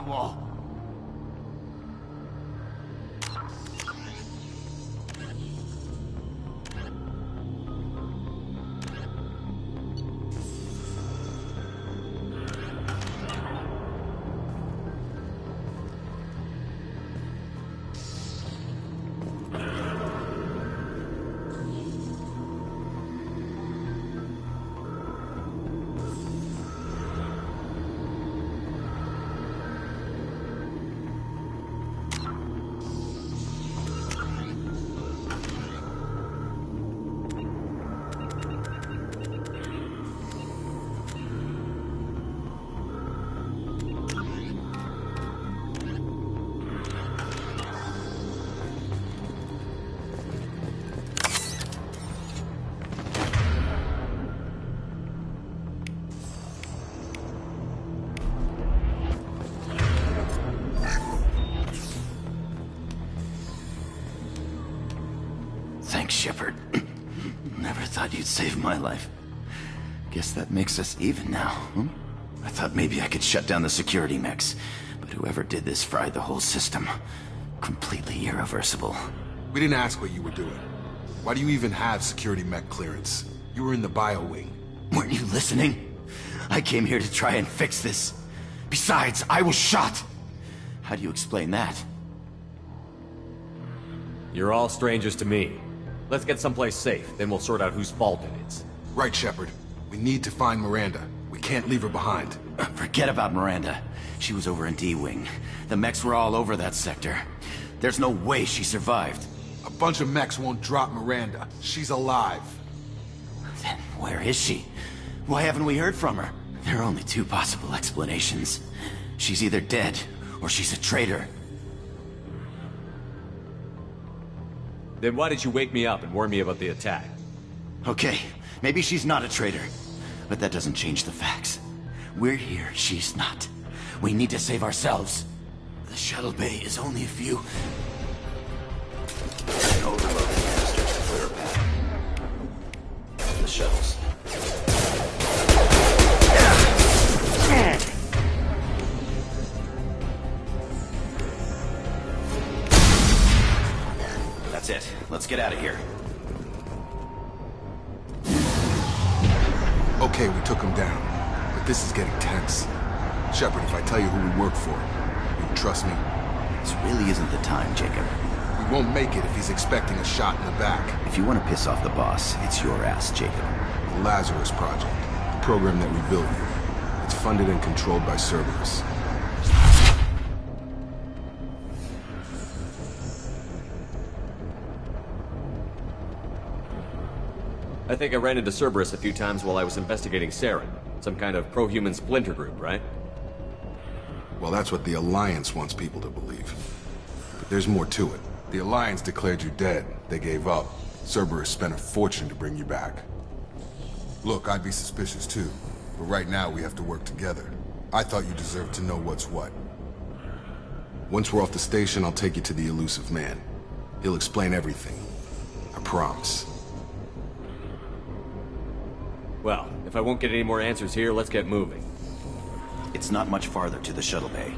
wall. Thanks, Shepard. Never thought you'd save my life. Guess that makes us even now, huh? I thought maybe I could shut down the security mechs, but whoever did this fried the whole system. Completely irreversible. We didn't ask what you were doing. Why do you even have security mech clearance? You were in the bio wing. Weren't you listening? I came here to try and fix this. Besides, I was shot. How do you explain that? You're all strangers to me. Let's get someplace safe, then we'll sort out whose fault it is. Right, Shepard. We need to find Miranda. We can't leave her behind. Forget about Miranda. She was over in D-Wing. The mechs were all over that sector. There's no way she survived. A bunch of mechs won't drop Miranda. She's alive. Then where is she? Why haven't we heard from her? There are only two possible explanations. She's either dead, or she's a traitor. Then why did you wake me up and warn me about the attack? Okay, maybe she's not a traitor. But that doesn't change the facts. We're here, she's not. We need to save ourselves. The shuttle bay is only a few... An overloaded canisters to clear a path. The shuttles. That's it. Let's get out of here. Okay, we took him down. But this is getting tense. Shepard, if I tell you who we work for, you trust me? This really isn't the time, Jacob. We won't make it if he's expecting a shot in the back. If you want to piss off the boss, it's your ass, Jacob. The Lazarus Project. The program that rebuilt you. It's funded and controlled by Cerberus. I think I ran into Cerberus a few times while I was investigating Saren. Some kind of pro-human splinter group, right? Well, that's what the Alliance wants people to believe. But there's more to it. The Alliance declared you dead. They gave up. Cerberus spent a fortune to bring you back. Look, I'd be suspicious too. But right now, we have to work together. I thought you deserved to know what's what. Once we're off the station, I'll take you to the elusive man. He'll explain everything. I promise. Well, if I won't get any more answers here, let's get moving. It's not much farther to the shuttle bay.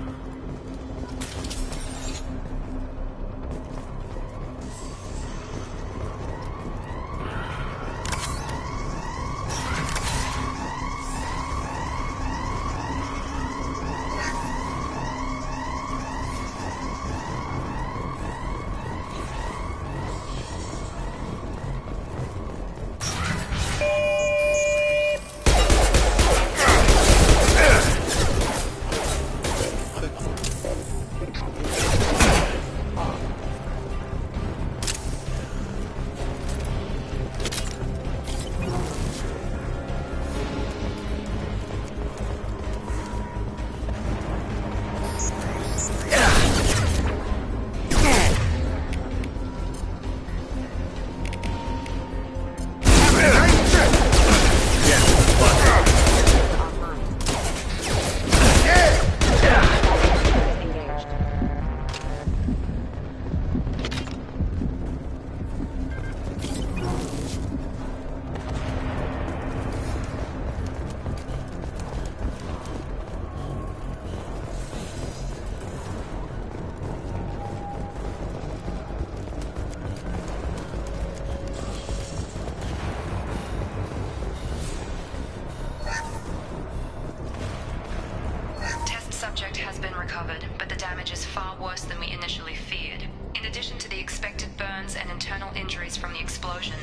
recovered, but the damage is far worse than we initially feared. In addition to the expected burns and internal injuries from the explosion,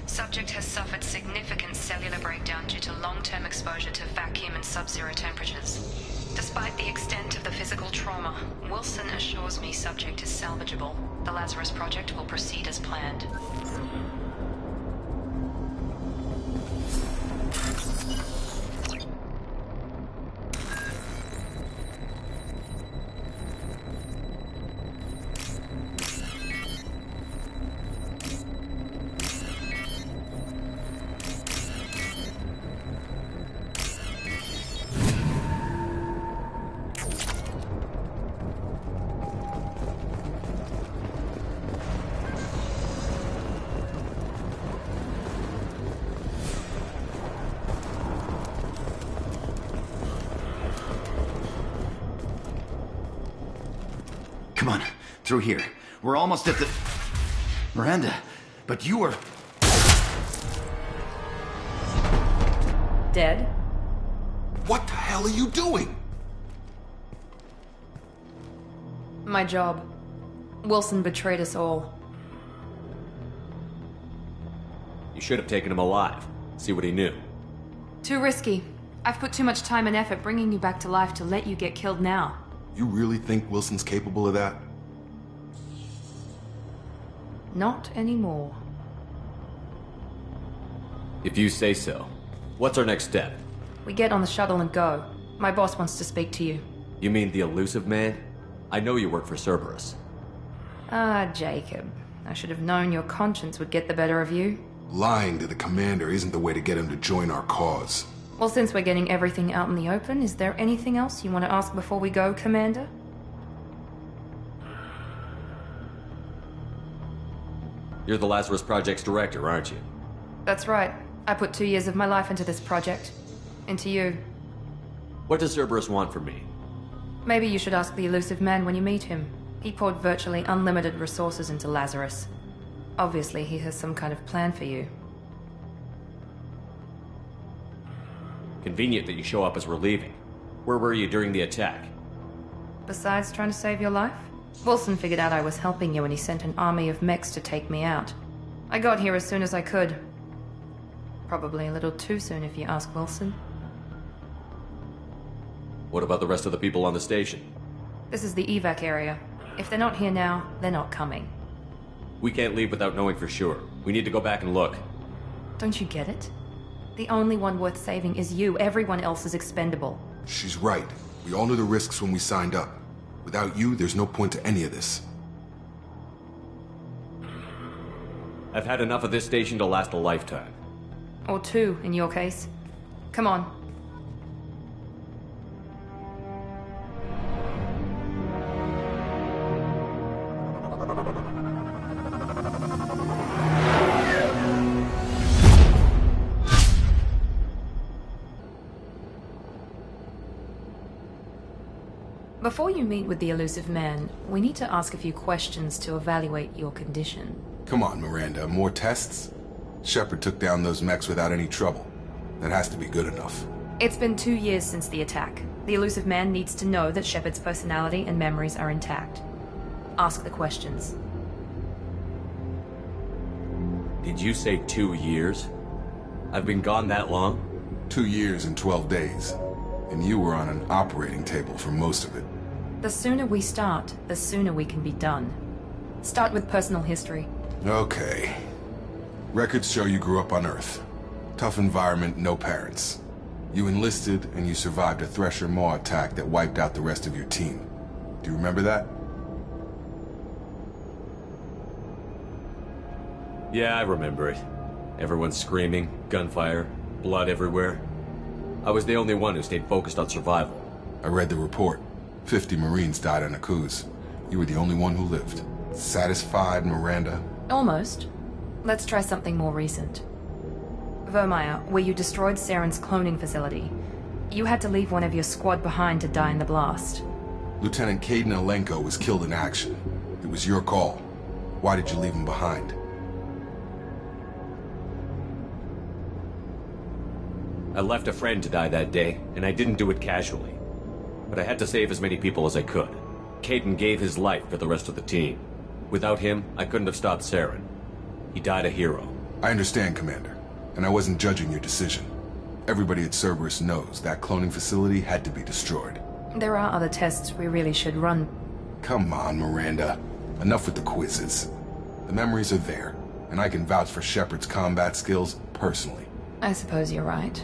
subject has suffered significant cellular breakdown due to long-term exposure to vacuum and sub-zero temperatures. Despite the extent of the physical trauma, Wilson assures me subject is salvageable. The Lazarus Project will proceed as planned. Come on, through here. We're almost at the... Miranda, but you were... Dead? What the hell are you doing? My job. Wilson betrayed us all. You should have taken him alive. See what he knew. Too risky. I've put too much time and effort bringing you back to life to let you get killed now. You really think Wilson's capable of that? Not anymore. If you say so. What's our next step? We get on the shuttle and go. My boss wants to speak to you. You mean the elusive man? I know you work for Cerberus. Ah, Jacob. I should have known your conscience would get the better of you. Lying to the commander isn't the way to get him to join our cause. Well, since we're getting everything out in the open, is there anything else you want to ask before we go, Commander? You're the Lazarus Project's director, aren't you? That's right. I put 2 years of my life into this project. Into you. What does Cerberus want from me? Maybe you should ask the elusive man when you meet him. He poured virtually unlimited resources into Lazarus. Obviously, he has some kind of plan for you. Convenient that you show up as we're leaving. Where were you during the attack? Besides trying to save your life? Wilson figured out I was helping you and he sent an army of mechs to take me out. I got here as soon as I could. Probably a little too soon if you ask Wilson. What about the rest of the people on the station? This is the evac area. If they're not here now, they're not coming. We can't leave without knowing for sure. We need to go back and look. Don't you get it? The only one worth saving is you. Everyone else is expendable. She's right. We all knew the risks when we signed up. Without you, there's no point to any of this. I've had enough of this station to last a lifetime. Or 2, in your case. Come on. Before you meet with the elusive man, we need to ask a few questions to evaluate your condition. Come on, Miranda, more tests? Shepard took down those mechs without any trouble. That has to be good enough. It's been 2 years since the attack. The elusive man needs to know that Shepard's personality and memories are intact. Ask the questions. Did you say 2 years? I've been gone that long? 2 years and 12 days. And you were on an operating table for most of it. The sooner we start, the sooner we can be done. Start with personal history. Okay. Records show you grew up on Earth. Tough environment, no parents. You enlisted, and you survived a Thresher Maw attack that wiped out the rest of your team. Do you remember that? Yeah, I remember it. Everyone screaming, gunfire, blood everywhere. I was the only one who stayed focused on survival. I read the report. 50 Marines died in Akuz. You were the only one who lived. Satisfied, Miranda? Almost. Let's try something more recent. Vermeer, where you destroyed Saren's cloning facility. You had to leave one of your squad behind to die in the blast. Lieutenant Caden Alenko was killed in action. It was your call. Why did you leave him behind? I left a friend to die that day, and I didn't do it casually. but I had to save as many people as I could. Caden gave his life for the rest of the team. Without him, I couldn't have stopped Saren. He died a hero. I understand, Commander, and I wasn't judging your decision. Everybody at Cerberus knows that cloning facility had to be destroyed. There are other tests we really should run. Come on, Miranda. Enough with the quizzes. The memories are there, and I can vouch for Shepard's combat skills personally. I suppose you're right.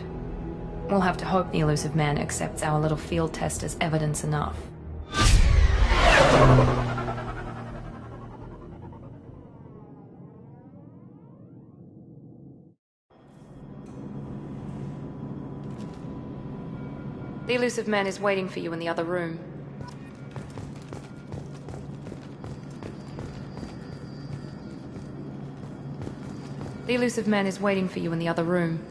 We'll have to hope the Elusive Man accepts our little field test as evidence enough. The Elusive Man is waiting for you in the other room. The Elusive Man is waiting for you in the other room.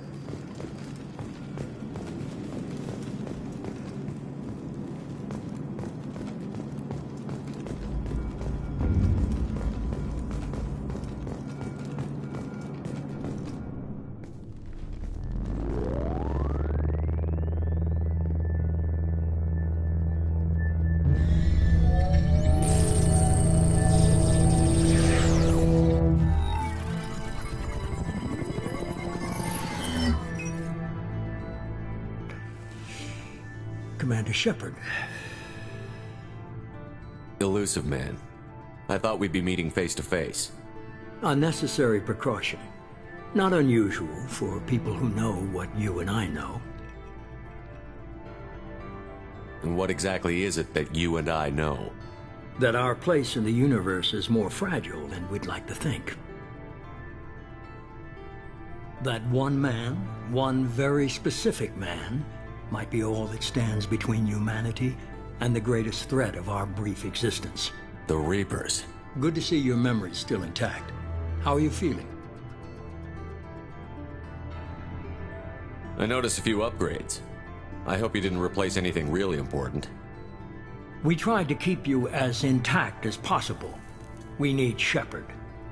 Commander Shepard. Elusive Man. I thought we'd be meeting face to face. A necessary precaution. Not unusual for people who know what you and I know. And what exactly is it that you and I know? That our place in the universe is more fragile than we'd like to think. That one man, one very specific man, might be all that stands between humanity and the greatest threat of our brief existence. The Reapers. Good to see your memory's still intact. How are you feeling? I noticed a few upgrades. I hope you didn't replace anything really important. We tried to keep you as intact as possible. We need Shepard,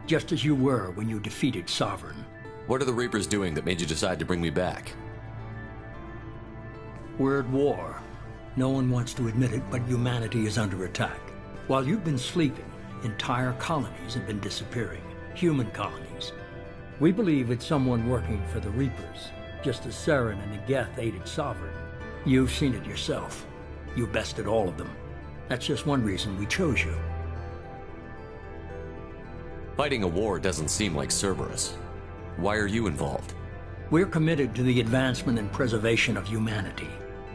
just as you were when you defeated Sovereign. What are the Reapers doing that made you decide to bring me back? We're at war. No one wants to admit it, but humanity is under attack. While you've been sleeping, entire colonies have been disappearing. Human colonies. We believe it's someone working for the Reapers, just as Saren and the Geth aided Sovereign. You've seen it yourself. You bested all of them. That's just one reason we chose you. Fighting a war doesn't seem like Cerberus. Why are you involved? We're committed to the advancement and preservation of humanity.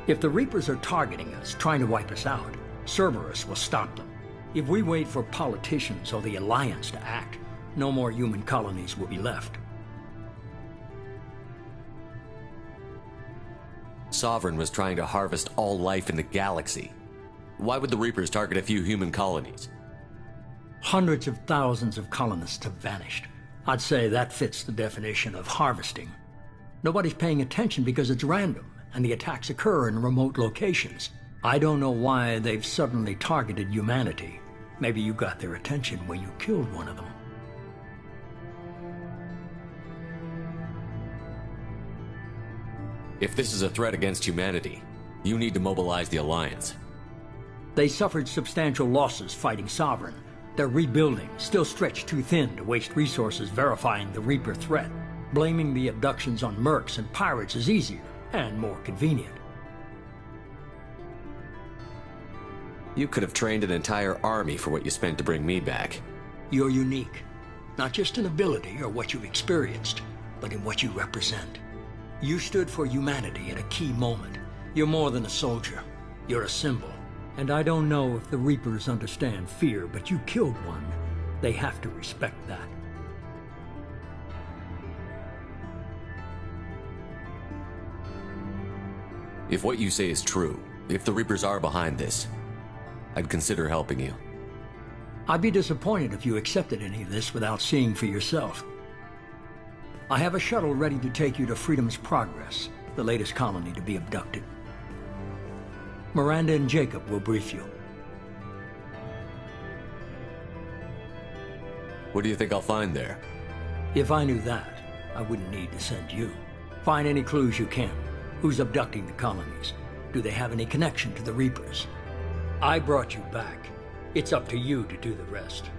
If the Reapers are targeting us, trying to wipe us out, Cerberus will stop them. If we wait for politicians or the Alliance to act, no more human colonies will be left. Sovereign was trying to harvest all life in the galaxy. Why would the Reapers target a few human colonies? Hundreds of thousands of colonists have vanished. I'd say that fits the definition of harvesting. Nobody's paying attention because it's random, and the attacks occur in remote locations. I don't know why they've suddenly targeted humanity. Maybe you got their attention when you killed one of them. If this is a threat against humanity, you need to mobilize the Alliance. They suffered substantial losses fighting Sovereign. They're rebuilding, still stretched too thin to waste resources verifying the Reaper threat. Blaming the abductions on mercs and pirates is easier and more convenient. You could have trained an entire army for what you spent to bring me back. You're unique, not just in ability or what you've experienced, but in what you represent. You stood for humanity at a key moment. You're more than a soldier. You're a symbol. And I don't know if the Reapers understand fear, but you killed one. They have to respect that. If what you say is true, if the Reapers are behind this, I'd consider helping you. I'd be disappointed if you accepted any of this without seeing for yourself. I have a shuttle ready to take you to Freedom's Progress, the latest colony to be abducted. Miranda and Jacob will brief you. What do you think I'll find there? If I knew that, I wouldn't need to send you. Find any clues you can. Who's abducting the colonies? Do they have any connection to the Reapers? I brought you back. It's up to you to do the rest.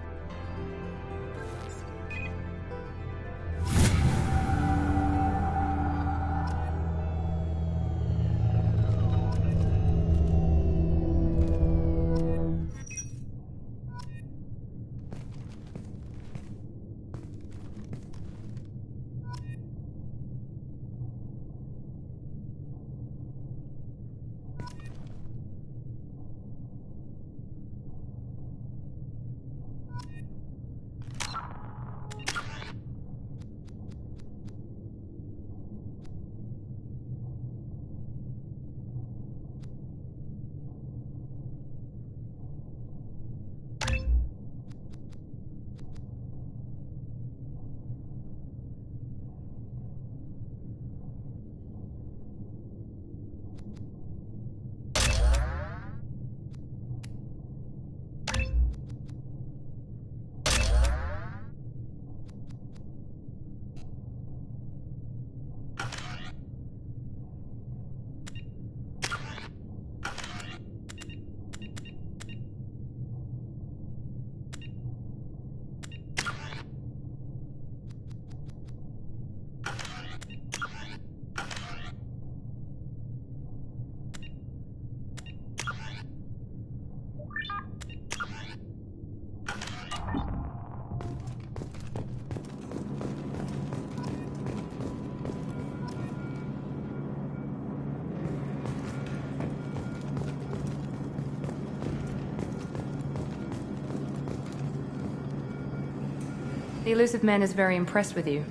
The elusive man is very impressed with you.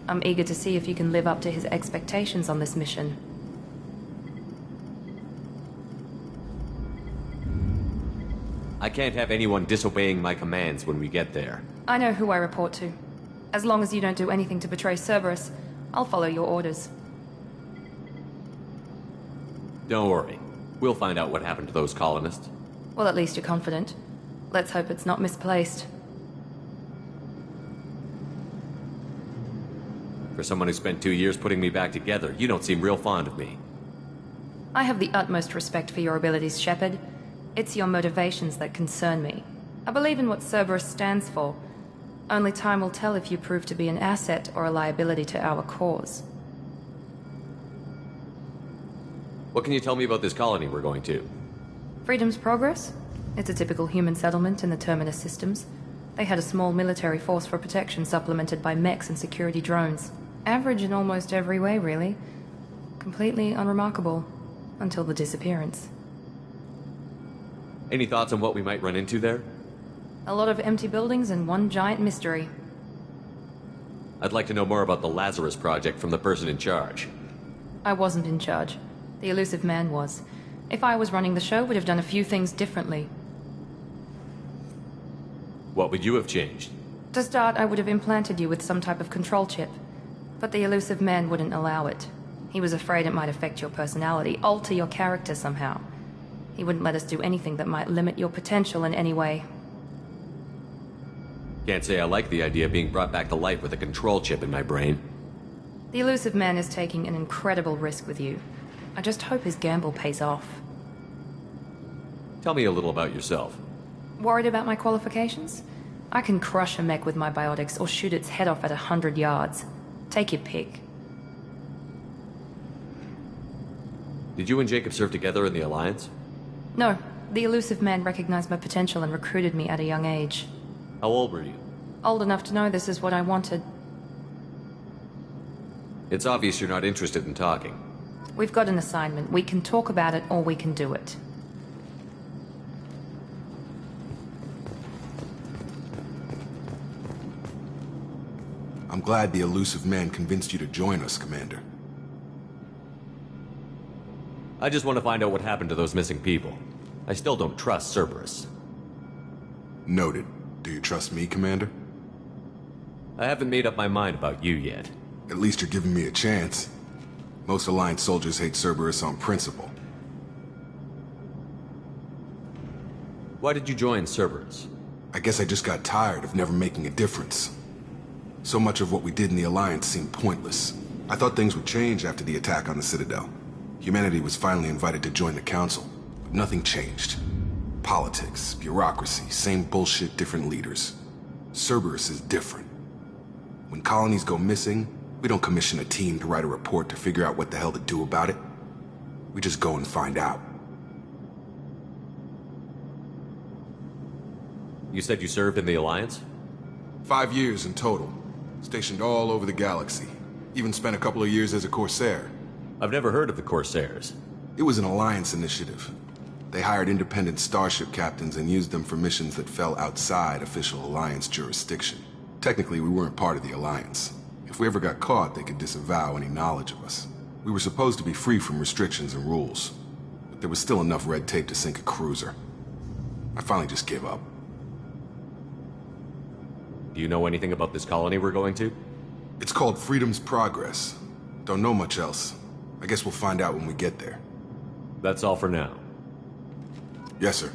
I'm eager to see if you can live up to his expectations on this mission. I can't have anyone disobeying my commands when we get there. I know who I report to. As long as you don't do anything to betray Cerberus, I'll follow your orders. Don't worry. We'll find out what happened to those colonists. Well, at least you're confident. Let's hope it's not misplaced. For someone who spent 2 years putting me back together, you don't seem real fond of me. I have the utmost respect for your abilities, Shepard. It's your motivations that concern me. I believe in what Cerberus stands for. Only time will tell if you prove to be an asset or a liability to our cause. What can you tell me about this colony we're going to? Freedom's Progress? It's a typical human settlement in the Terminus systems. They had a small military force for protection supplemented by mechs and security drones. Average in almost every way, really. Completely unremarkable. Until the disappearance. Any thoughts on what we might run into there? A lot of empty buildings and one giant mystery. I'd like to know more about the Lazarus Project from the person in charge. I wasn't in charge. The elusive man was. If I was running the show, would have done a few things differently. What would you have changed? To start, I would have implanted you with some type of control chip. But the elusive man wouldn't allow it. He was afraid it might affect your personality, alter your character somehow. He wouldn't let us do anything that might limit your potential in any way. Can't say I like the idea of being brought back to life with a control chip in my brain. The elusive man is taking an incredible risk with you. I just hope his gamble pays off. Tell me a little about yourself. Worried about my qualifications? I can crush a mech with my biotics or shoot its head off at 100 yards. Take your pick. Did you and Jacob serve together in the Alliance? No, the elusive man recognized my potential and recruited me at a young age. How old were you? Old enough to know this is what I wanted. It's obvious you're not interested in talking. We've got an assignment. We can talk about it or we can do it. I'm glad the elusive man convinced you to join us, Commander. I just want to find out what happened to those missing people. I still don't trust Cerberus. Noted. Do you trust me, Commander? I haven't made up my mind about you yet. At least you're giving me a chance. Most Alliance soldiers hate Cerberus on principle. Why did you join Cerberus? I guess I just got tired of never making a difference. So much of what we did in the Alliance seemed pointless. I thought things would change after the attack on the Citadel. Humanity was finally invited to join the Council, but nothing changed. Politics, bureaucracy, same bullshit, different leaders. Cerberus is different. When colonies go missing, we don't commission a team to write a report to figure out what the hell to do about it. We just go and find out. You said you served in the Alliance? 5 years in total. Stationed all over the galaxy. Even spent a couple of years as a Corsair. I've never heard of the Corsairs. It was an Alliance initiative. They hired independent starship captains and used them for missions that fell outside official Alliance jurisdiction. Technically, we weren't part of the Alliance. If we ever got caught, they could disavow any knowledge of us. We were supposed to be free from restrictions and rules, but there was still enough red tape to sink a cruiser. I finally just gave up. Do you know anything about this colony we're going to? It's called Freedom's Progress. Don't know much else. I guess we'll find out when we get there. That's all for now. Yes, sir.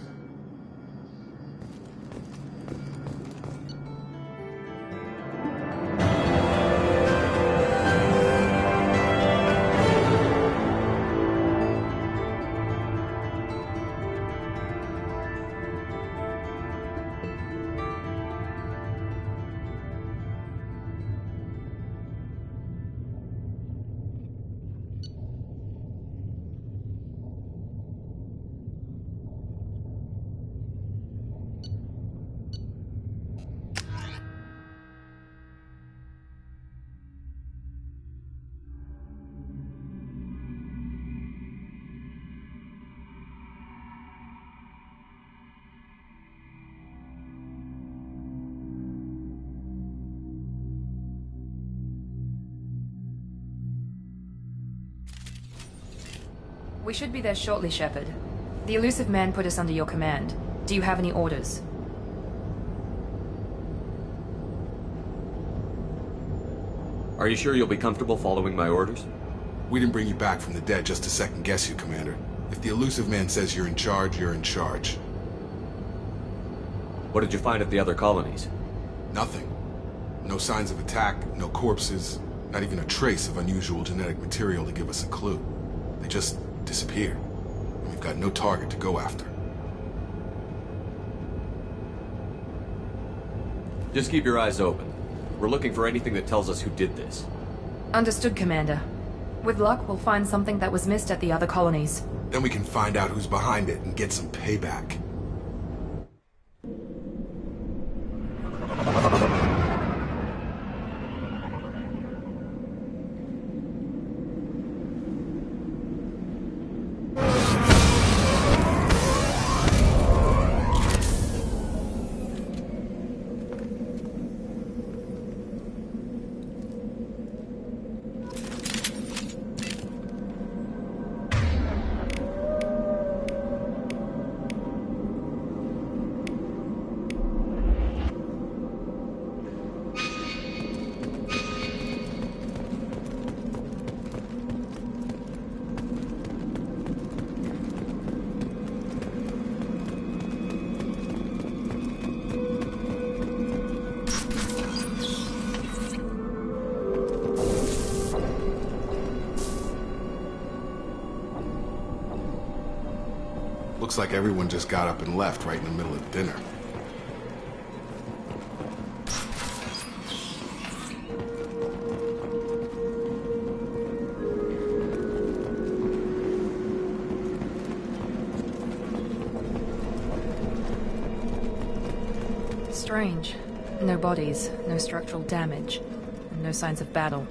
We should be there shortly, Shepard. The elusive man put us under your command. Do you have any orders? Are you sure you'll be comfortable following my orders? We didn't bring you back from the dead just to second guess you, Commander. If the elusive man says you're in charge, you're in charge. What did you find at the other colonies? Nothing. No signs of attack, no corpses, not even a trace of unusual genetic material to give us a clue. They just disappeared. And we've got no target to go after. Just keep your eyes open. We're looking for anything that tells us who did this. Understood, Commander. With luck, we'll find something that was missed at the other colonies. Then we can find out who's behind it and get some payback. Looks like everyone just got up and left right in the middle of dinner. Strange. No bodies, no structural damage, and no signs of battle.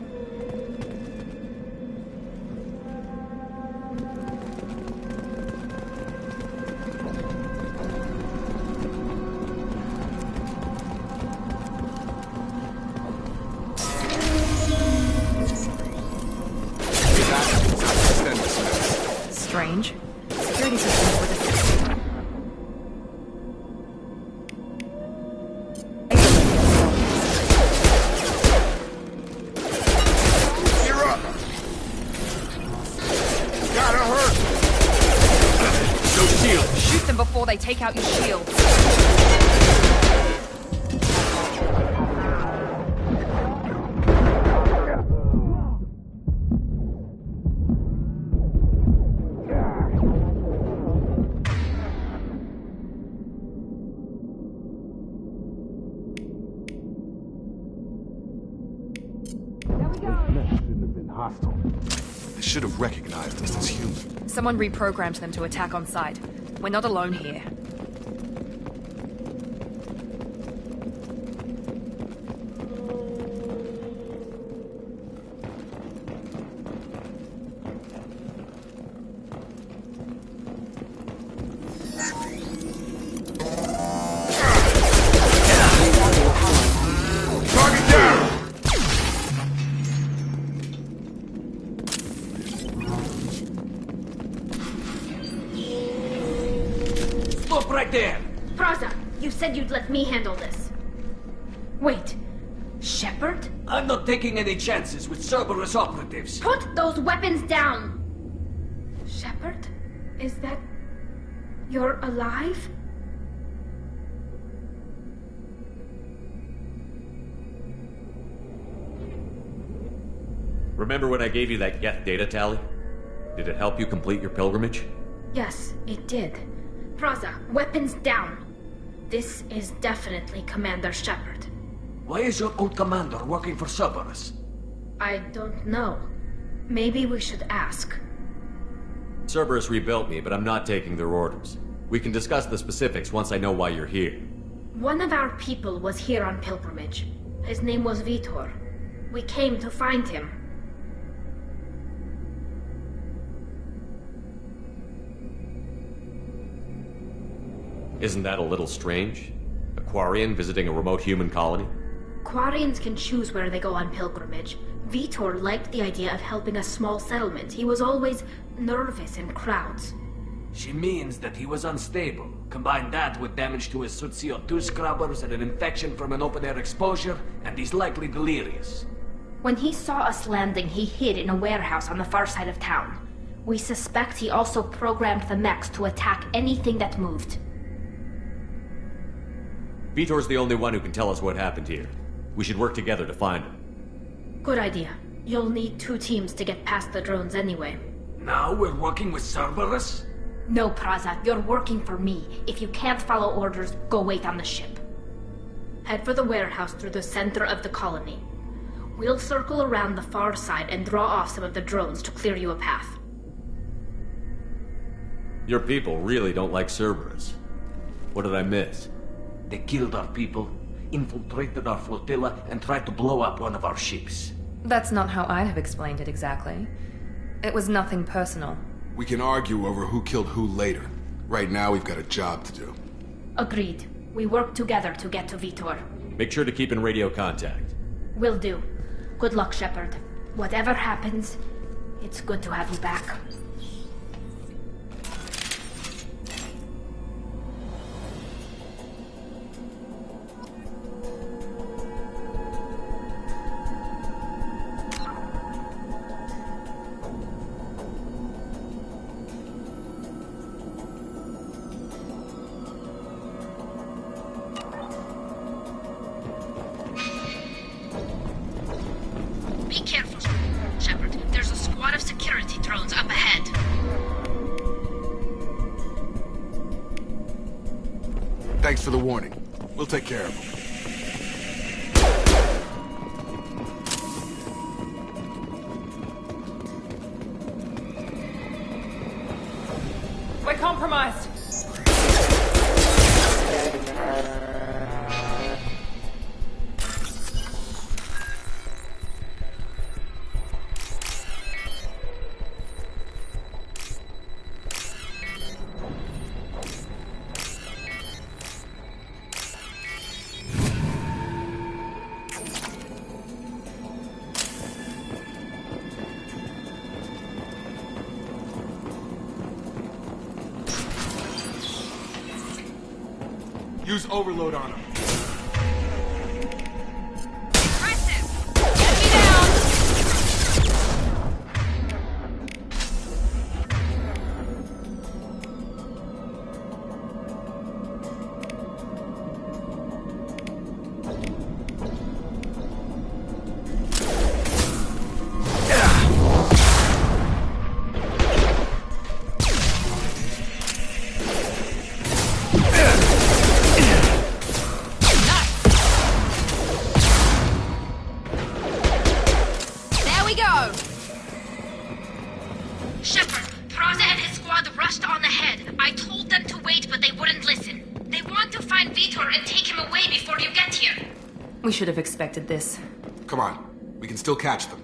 Strange. Security systems were defective. You're up! Gotta hurt! No shield! Shoot them before they take out your shield. Men shouldn't have been hostile. They should have recognized us as human. Someone reprogrammed them to attack on sight. We're not alone here. Target down! Stop right there! Praza, you said you'd let me handle this. Wait, Shepard? I'm not taking any chances with Cerberus operatives. Put those weapons down! Shepard? Is that... you're alive? Remember when I gave you that Geth data tally? Did it help you complete your pilgrimage? Yes, it did. Praza, weapons down. This is definitely Commander Shepard. Why is your old commander working for Cerberus? I don't know. Maybe we should ask. Cerberus rebuilt me, but I'm not taking their orders. We can discuss the specifics once I know why you're here. One of our people was here on pilgrimage. His name was Vitor. We came to find him. Isn't that a little strange? A Quarian visiting a remote human colony? Quarians can choose where they go on pilgrimage. Vitor liked the idea of helping a small settlement. He was always nervous in crowds. She means that he was unstable. Combine that with damage to his suit CO2 scrubbers and an infection from an open-air exposure, and he's likely delirious. When he saw us landing, he hid in a warehouse on the far side of town. We suspect he also programmed the mechs to attack anything that moved. Vitor's the only one who can tell us what happened here. We should work together to find him. Good idea. You'll need 2 teams to get past the drones anyway. Now we're working with Cerberus? No, Praza, you're working for me. If you can't follow orders, go wait on the ship. Head for the warehouse through the center of the colony. We'll circle around the far side and draw off some of the drones to clear you a path. Your people really don't like Cerberus. What did I miss? They killed our people, infiltrated our flotilla, and tried to blow up one of our ships. That's not how I'd have explained it exactly. It was nothing personal. We can argue over who killed who later. Right now, we've got a job to do. Agreed. We work together to get to Vitor. Make sure to keep in radio contact. Will do. Good luck, Shepard. Whatever happens, it's good to have you back. Be careful, Shepard. There's a squad of security drones up ahead. Thanks for the warning. We'll take care of them. We're compromised. Use overload on them. Aggressive! Get me down! but they wouldn't listen. They want to find Vitor and take him away before you get here. We should have expected this. Come on, we can still catch them.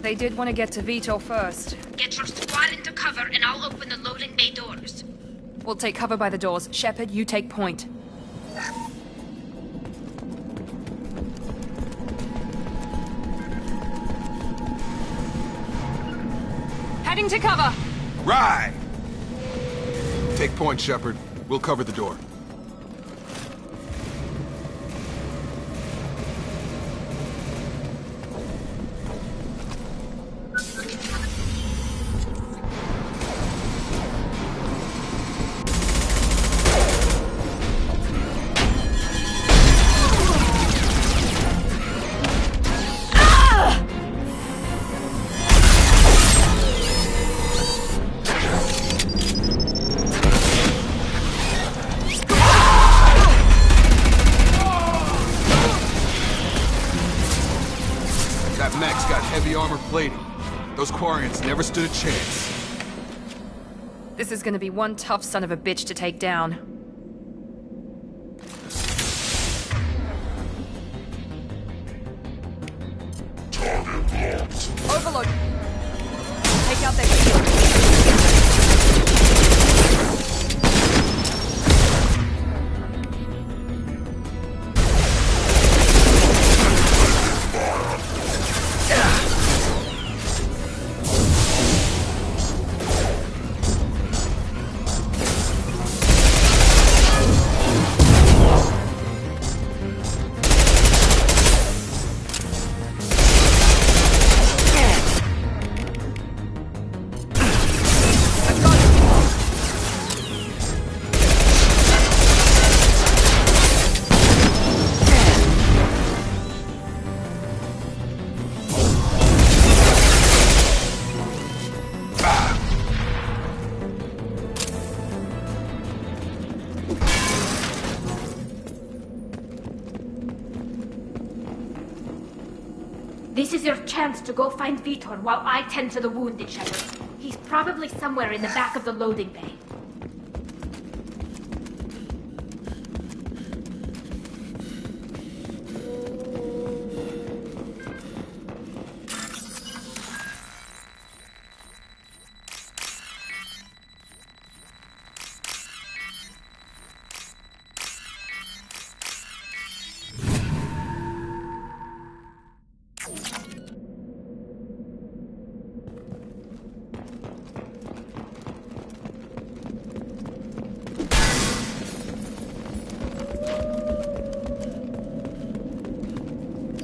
They did want to get to Vito first. Get your squad into cover and I'll open the loading bay doors. We'll take cover by the doors. Shepard, you take point. Heading to cover! Right! Take point, Shepard. We'll cover the door. Those Quarians never stood a chance. This is gonna be one tough son of a bitch to take down. Target locked. Overload. Take out their shield. This is your chance to go find Vitor while I tend to the wounded, Shepard. He's probably somewhere in the back of the loading bay.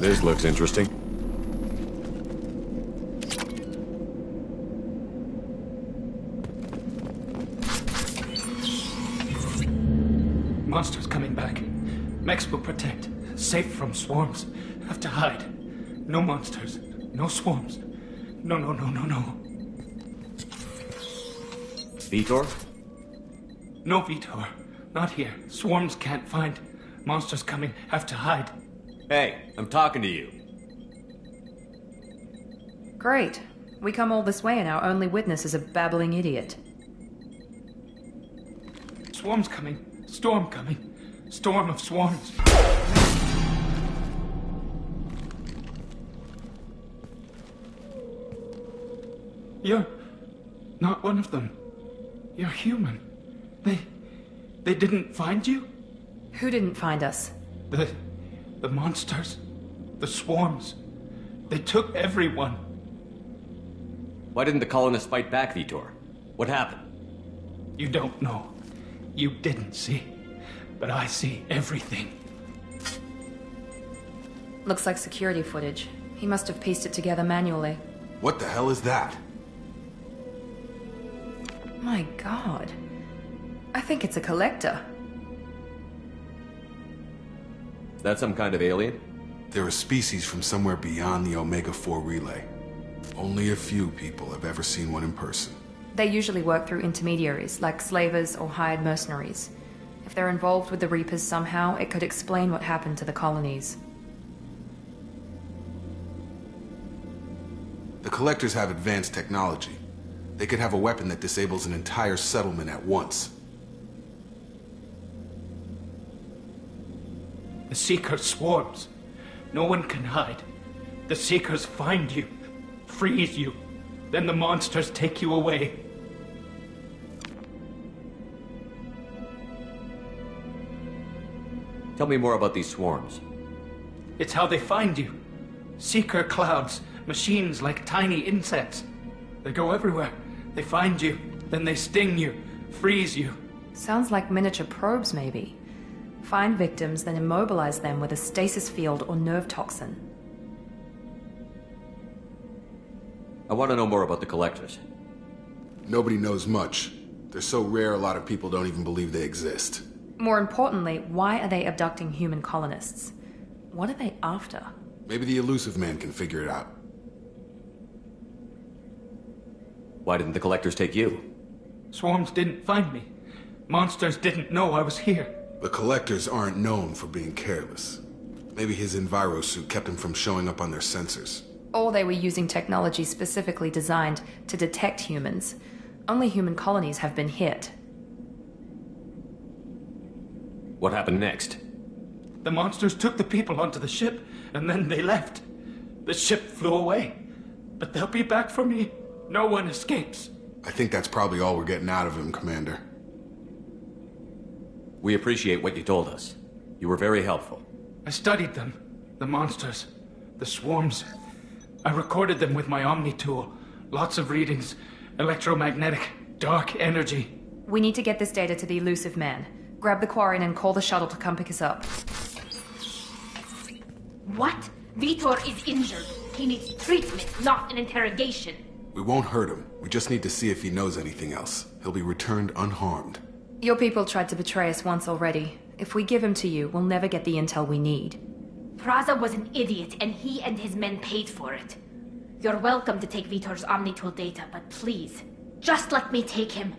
This looks interesting. Mechs will protect. Safe from swarms. Have to hide. No monsters. No swarms. No. Vitor? No, Vitor. Not here. Swarms can't find. Monsters coming. Have to hide. Hey, I'm talking to you. Great. We come all this way and our only witness is a babbling idiot. Swarms coming. Storm coming. Storm of swarms. You're not one of them. You're human. They didn't find you? Who didn't find us? The monsters. The swarms. They took everyone. Why didn't the colonists fight back, Vitor? What happened? You don't know. You didn't see. But I see everything. Looks like security footage. He must have pieced it together manually. What the hell is that? My god. I think it's a collector. Is that some kind of alien? They're a species from somewhere beyond the Omega-4 relay. Only a few people have ever seen one in person. They usually work through intermediaries, like slavers or hired mercenaries. If they're involved with the Reapers somehow, it could explain what happened to the colonies. The Collectors have advanced technology. They could have a weapon that disables an entire settlement at once. The Seeker swarms. No one can hide. The Seekers find you, freeze you, then the monsters take you away. Tell me more about these swarms. It's how they find you. Seeker clouds, machines like tiny insects. They go everywhere. They find you, then they sting you, freeze you. Sounds like miniature probes, maybe. Find victims, then immobilize them with a stasis field or nerve toxin. I want to know more about the Collectors. Nobody knows much. They're so rare, a lot of people don't even believe they exist. More importantly, why are they abducting human colonists? What are they after? Maybe the Elusive Man can figure it out. Why didn't the Collectors take you? Swarms didn't find me. Monsters didn't know I was here. The Collectors aren't known for being careless. Maybe his enviro suit kept him from showing up on their sensors. Or they were using technology specifically designed to detect humans. Only human colonies have been hit. What happened next? The monsters took the people onto the ship, and then they left. The ship flew away. But they'll be back for me. No one escapes. I think that's probably all we're getting out of him, Commander. We appreciate what you told us. You were very helpful. I studied them. The monsters. The swarms. I recorded them with my Omni tool. Lots of readings. Electromagnetic. Dark energy. We need to get this data to the Elusive Man. Grab the Quarren and call the shuttle to come pick us up. What? Vitor is injured. He needs treatment, not an interrogation. We won't hurt him. We just need to see if he knows anything else. He'll be returned unharmed. Your people tried to betray us once already. If we give him to you, we'll never get the intel we need. Praza was an idiot, and he and his men paid for it. You're welcome to take Vitor's Omnitool data, but please, just let me take him.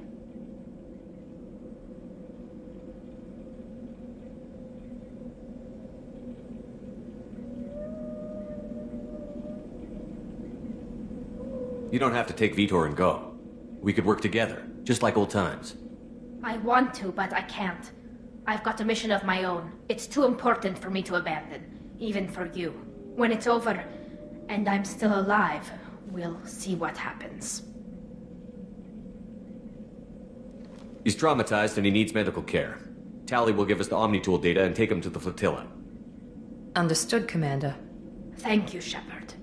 You don't have to take Vitor and go. We could work together, just like old times. I want to, but I can't. I've got a mission of my own. It's too important for me to abandon, even for you. When it's over, and I'm still alive, we'll see what happens. He's traumatized and he needs medical care. Tally will give us the Omnitool data and take him to the flotilla. Understood, Commander. Thank you, Shepard.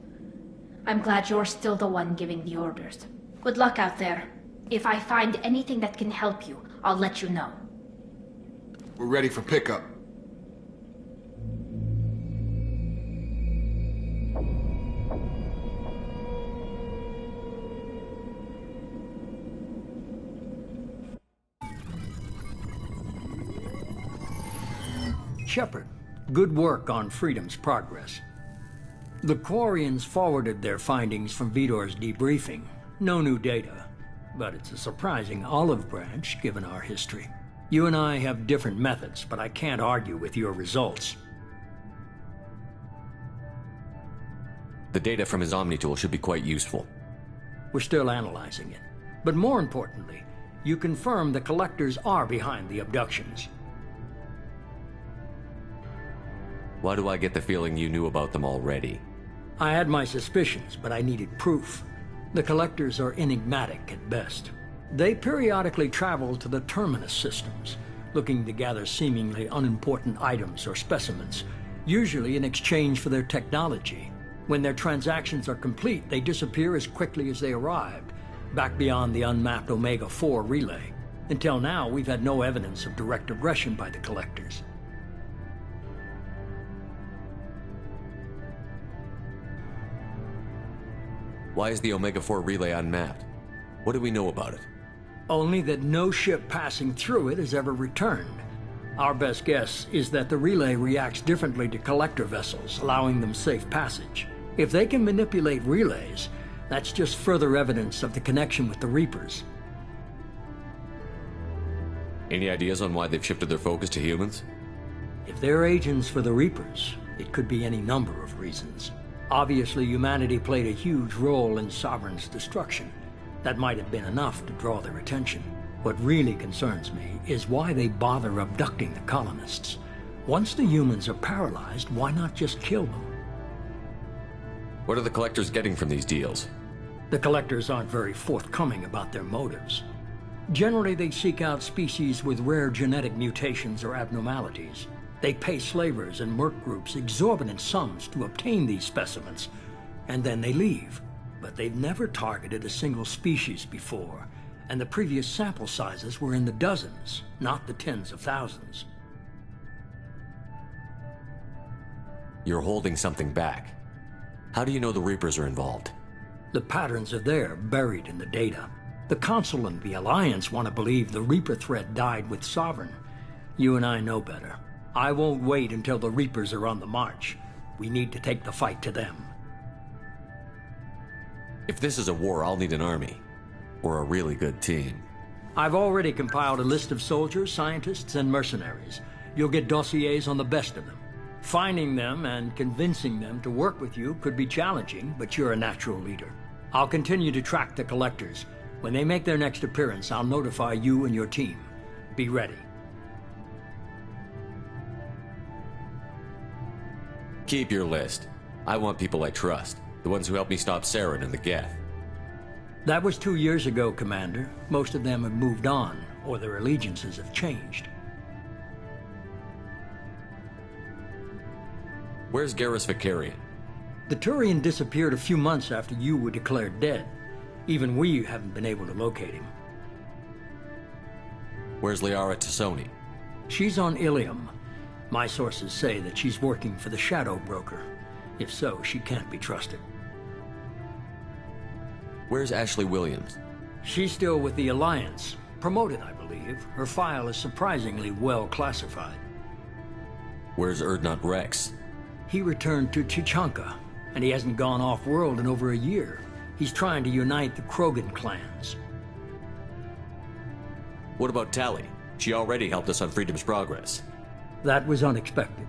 I'm glad you're still the one giving the orders. Good luck out there. If I find anything that can help you, I'll let you know. We're ready for pickup. Shepard, Good work on Freedom's progress. The Quarians forwarded their findings from Vidor's debriefing. No new data, but it's a surprising olive branch given our history. You and I have different methods, but I can't argue with your results. The data from his Omni-tool should be quite useful. We're still analyzing it. But more importantly, you confirm the Collectors are behind the abductions. Why do I get the feeling you knew about them already? I had my suspicions, but I needed proof. The Collectors are enigmatic at best. They periodically travel to the Terminus systems, looking to gather seemingly unimportant items or specimens, usually in exchange for their technology. When their transactions are complete, they disappear as quickly as they arrived, back beyond the unmapped Omega-4 relay. Until now, we've had no evidence of direct aggression by the Collectors. Why is the Omega-4 relay unmapped? What do we know about it? Only that no ship passing through it has ever returned. Our best guess is that the relay reacts differently to Collector vessels, allowing them safe passage. If they can manipulate relays, that's just further evidence of the connection with the Reapers. Any ideas on why they've shifted their focus to humans? If they're agents for the Reapers, it could be any number of reasons. Obviously, humanity played a huge role in Sovereign's destruction. That might have been enough to draw their attention. What really concerns me is why they bother abducting the colonists. Once the humans are paralyzed, why not just kill them? What are the Collectors getting from these deals? The Collectors aren't very forthcoming about their motives. Generally, they seek out species with rare genetic mutations or abnormalities. They pay slavers and merc groups exorbitant sums to obtain these specimens, and then they leave. But they've never targeted a single species before, and the previous sample sizes were in the dozens, not the tens of thousands. You're holding something back. How do you know the Reapers are involved? The patterns are there, buried in the data. The Council and the Alliance want to believe the Reaper threat died with Sovereign. You and I know better. I won't wait until the Reapers are on the march. We need to take the fight to them. If this is a war, I'll need an army. Or a really good team. I've already compiled a list of soldiers, scientists, and mercenaries. You'll get dossiers on the best of them. Finding them and convincing them to work with you could be challenging, but you're a natural leader. I'll continue to track the Collectors. When they make their next appearance, I'll notify you and your team. Be ready. Keep your list. I want people I trust. The ones who helped me stop Saren and the Geth. That was 2 years ago, Commander. Most of them have moved on, or their allegiances have changed. Where's Garrus Vicarian? The Turian disappeared a few months after you were declared dead. Even we haven't been able to locate him. Where's Liara Tassoni? She's on Ilium. My sources say that she's working for the Shadow Broker. If so, she can't be trusted. Where's Ashley Williams? She's still with the Alliance. Promoted, I believe. Her file is surprisingly well classified. Where's Erdnot Rex? He returned to Chichanka, and he hasn't gone off-world in over a year. He's trying to unite the Krogan clans. What about Tali? She already helped us on Freedom's Progress. That was unexpected.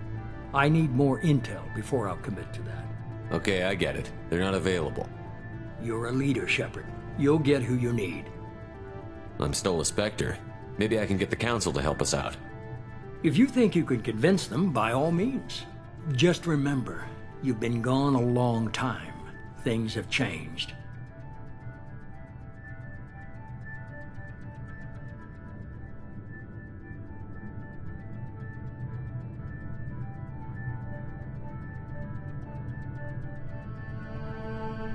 I need more intel before I'll commit to that. Okay, I get it. They're not available. You're a leader, Shepard. You'll get who you need. I'm still a Spectre. Maybe I can get the Council to help us out. If you think you can convince them, by all means. Just remember, you've been gone a long time. Things have changed.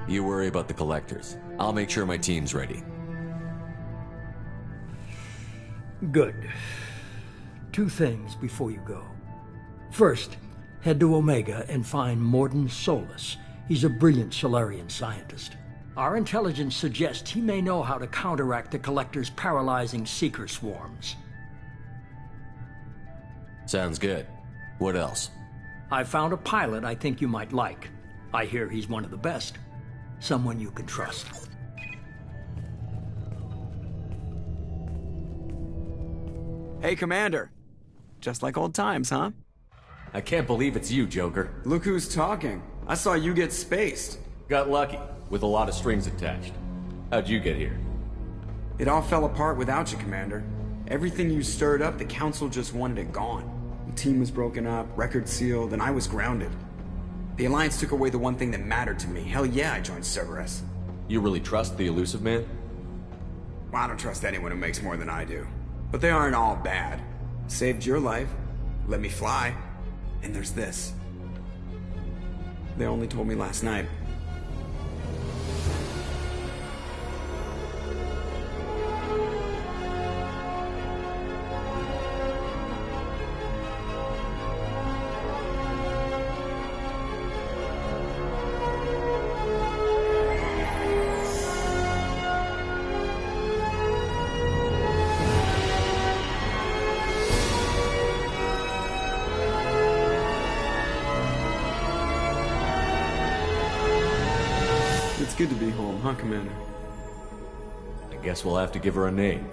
You worry about the Collectors. I'll make sure my team's ready. Good. 2 things before you go. First, head to Omega and find Mordin Solus. He's a brilliant Solarian scientist. Our intelligence suggests he may know how to counteract the Collector's paralyzing Seeker swarms. Sounds good. What else? I found a pilot I think you might like. I hear he's one of the best. Someone you can trust. Hey, Commander. Just like old times, huh? I can't believe it's you, Joker. Look who's talking. I saw you get spaced. Got lucky, with a lot of strings attached. How'd you get here? It all fell apart without you, Commander. Everything you stirred up, the Council just wanted it gone. The team was broken up, records sealed, and I was grounded. The Alliance took away the one thing that mattered to me. Hell yeah, I joined Cerberus. You really trust the Elusive Man? Well, I don't trust anyone who makes more than I do. But they aren't all bad. Saved your life, let me fly, and there's this. They only told me last night. It's good to be home, huh, Commander? I guess we'll have to give her a name.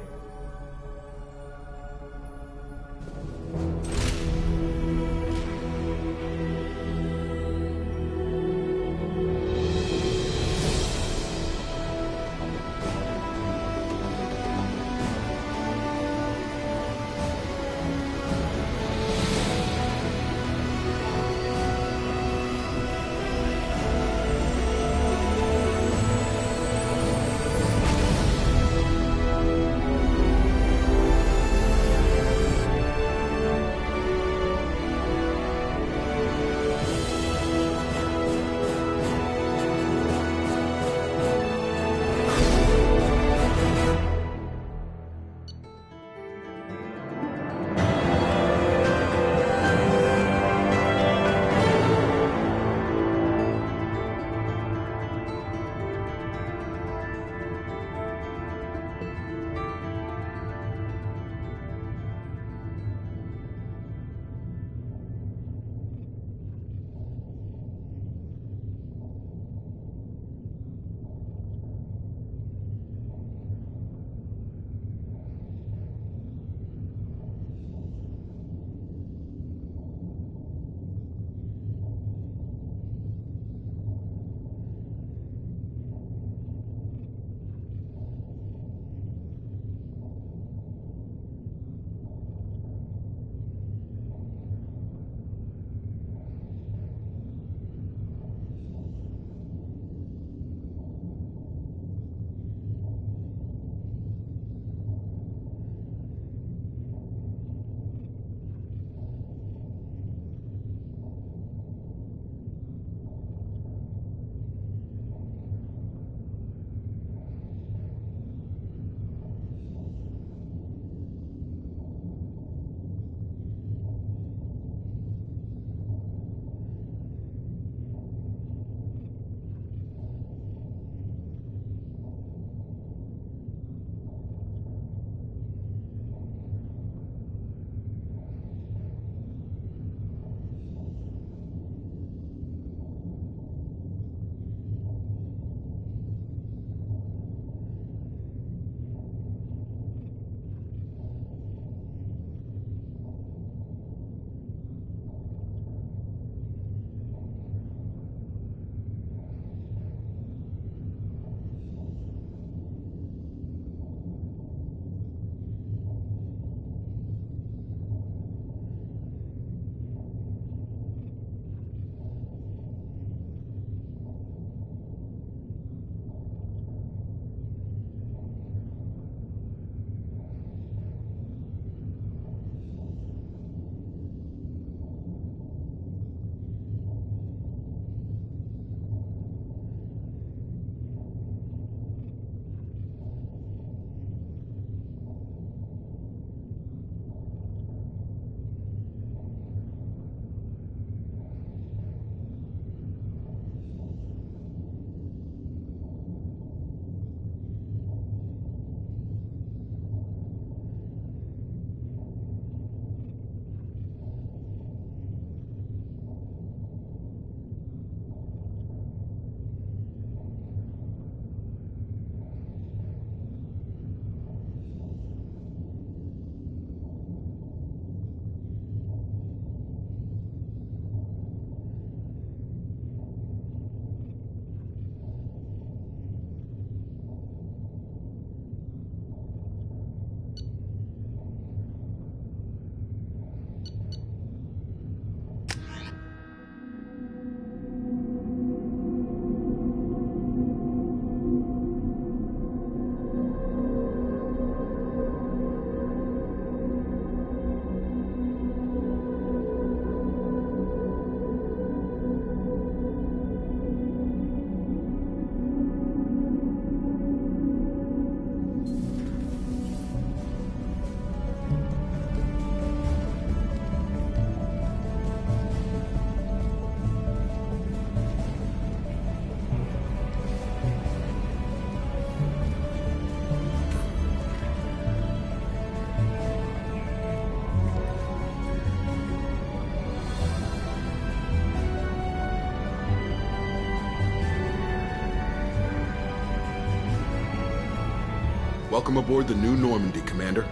Welcome aboard the new Normandy, Commander.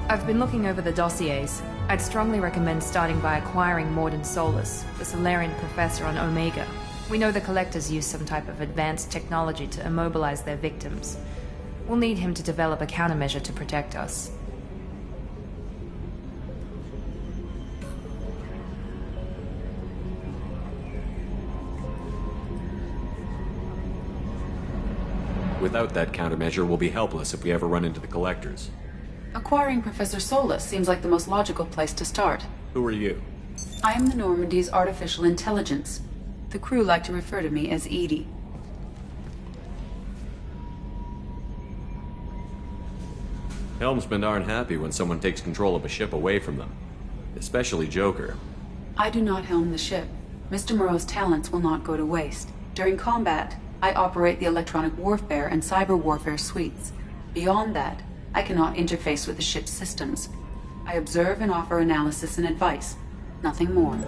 I've been looking over the dossiers. I'd strongly recommend starting by acquiring Morden Solus, the Solarian professor on Omega. We know the Collectors use some type of advanced technology to immobilize their victims. We'll need him to develop a countermeasure to protect us. Without that countermeasure, we'll be helpless if we ever run into the Collectors. Acquiring Professor Solus seems like the most logical place to start. Who are you? I am the Normandy's artificial intelligence. The crew like to refer to me as Edie. Helmsmen aren't happy when someone takes control of a ship away from them. Especially Joker. I do not helm the ship. Mr. Moreau's talents will not go to waste. During combat, I operate the electronic warfare and cyber warfare suites. Beyond that, I cannot interface with the ship's systems. I observe and offer analysis and advice. Nothing more.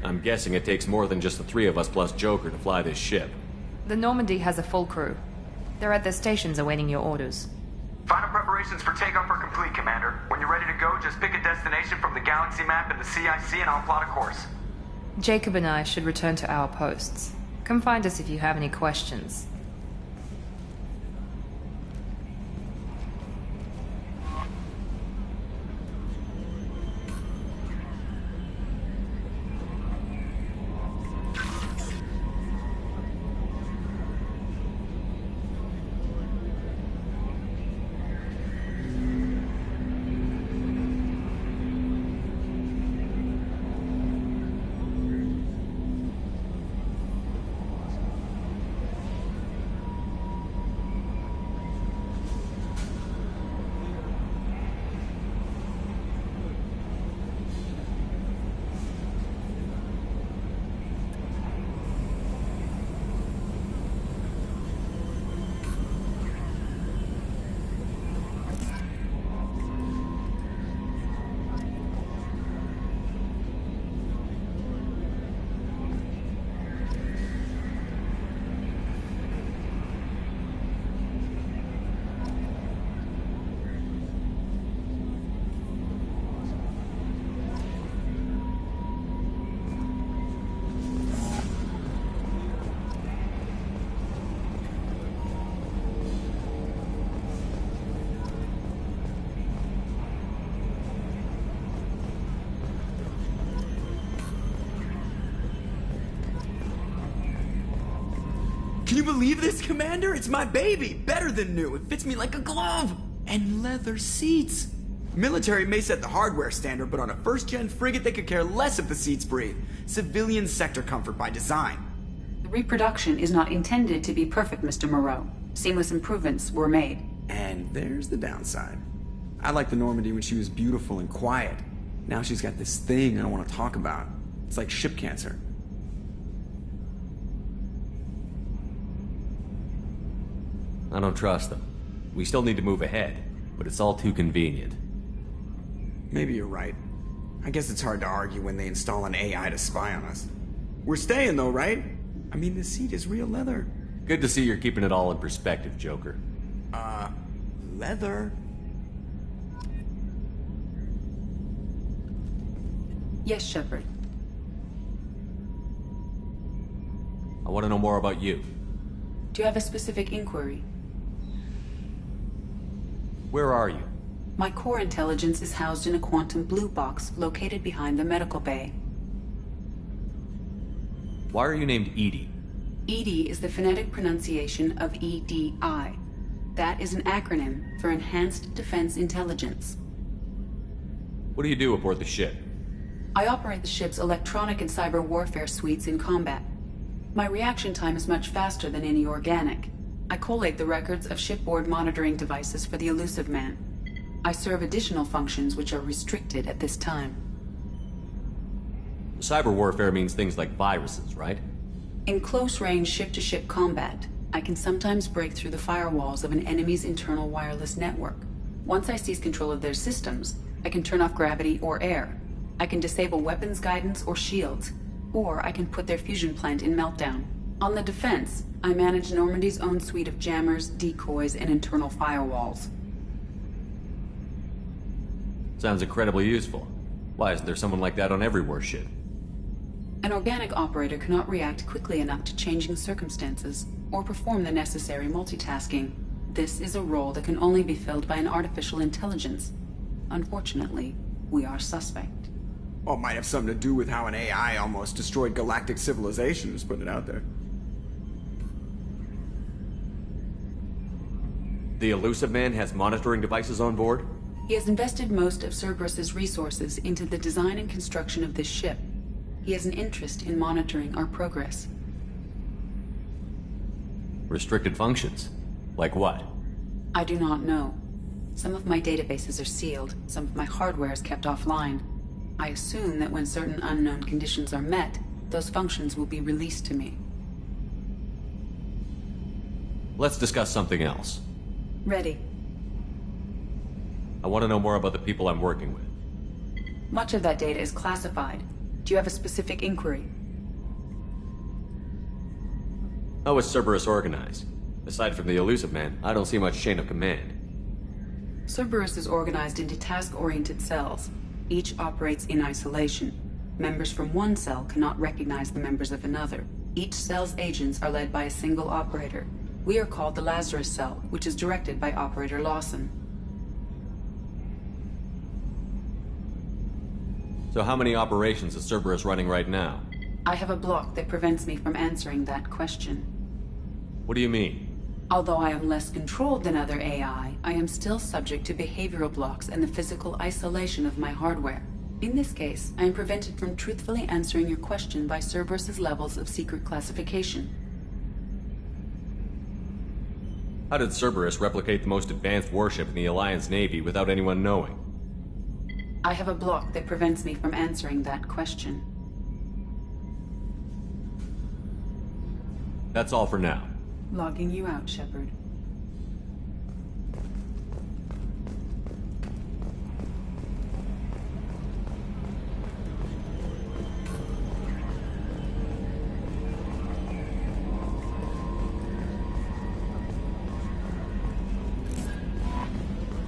I'm guessing it takes more than just the three of us plus Joker to fly this ship. The Normandy has a full crew. They're at their stations awaiting your orders. Final preparations for takeoff are complete, Commander. When you're ready to go, just pick a destination from the galaxy map in the CIC and I'll plot a course. Jacob and I should return to our posts. Come find us if you have any questions. Can you believe this, Commander? It's my baby! Better than new. It fits me like a glove! And leather seats! Military may set the hardware standard, but on a first-gen frigate they could care less if the seats breathe. Civilian sector comfort by design. The reproduction is not intended to be perfect, Mr. Moreau. Seamless improvements were made. And there's the downside. I liked the Normandy when she was beautiful and quiet. Now she's got this thing I don't want to talk about. It's like ship cancer. I don't trust them. We still need to move ahead, but it's all too convenient. Maybe you're right. I guess it's hard to argue when they install an AI to spy on us. We're staying though, right? I mean, the seat is real leather. Good to see you're keeping it all in perspective, Joker. Leather? Yes, Shepard. I want to know more about you. Do you have a specific inquiry? Where are you? My core intelligence is housed in a quantum blue box located behind the medical bay. Why are you named Edie? EDI is the phonetic pronunciation of EDI. That is an acronym for Enhanced Defense Intelligence. What do you do aboard the ship? I operate the ship's electronic and cyber warfare suites in combat. My reaction time is much faster than any organic. I collate the records of shipboard monitoring devices for the Elusive Man. I serve additional functions which are restricted at this time. Cyber warfare means things like viruses, right? In close-range ship-to-ship combat, I can sometimes break through the firewalls of an enemy's internal wireless network. Once I seize control of their systems, I can turn off gravity or air. I can disable weapons guidance or shields. or I can put their fusion plant in meltdown. On the defense, I manage Normandy's own suite of jammers, decoys, and internal firewalls. Sounds incredibly useful. Why isn't there someone like that on every warship? An organic operator cannot react quickly enough to changing circumstances, or perform the necessary multitasking. This is a role that can only be filled by an artificial intelligence. Unfortunately, we are suspect. Well, it might have something to do with how an AI almost destroyed galactic civilization, just putting it out there. The Elusive Man has monitoring devices on board? He has invested most of Cerberus's resources into the design and construction of this ship. He has an interest in monitoring our progress. Restricted functions? Like what? I do not know. Some of my databases are sealed, some of my hardware is kept offline. I assume that when certain unknown conditions are met, those functions will be released to me. Let's discuss something else. Ready. I want to know more about the people I'm working with. Much of that data is classified. Do you have a specific inquiry? How is Cerberus organized? Aside from the Elusive Man, I don't see much chain of command. Cerberus is organized into task-oriented cells. Each operates in isolation. Members from one cell cannot recognize the members of another. Each cell's agents are led by a single operator. We are called the Lazarus Cell, which is directed by Operator Lawson. So how many operations is Cerberus running right now? I have a block that prevents me from answering that question. What do you mean? Although I am less controlled than other AI, I am still subject to behavioral blocks and the physical isolation of my hardware. In this case, I am prevented from truthfully answering your question by Cerberus's levels of secret classification. How did Cerberus replicate the most advanced warship in the Alliance Navy without anyone knowing? I have a block that prevents me from answering that question. That's all for now. Logging you out, Shepard.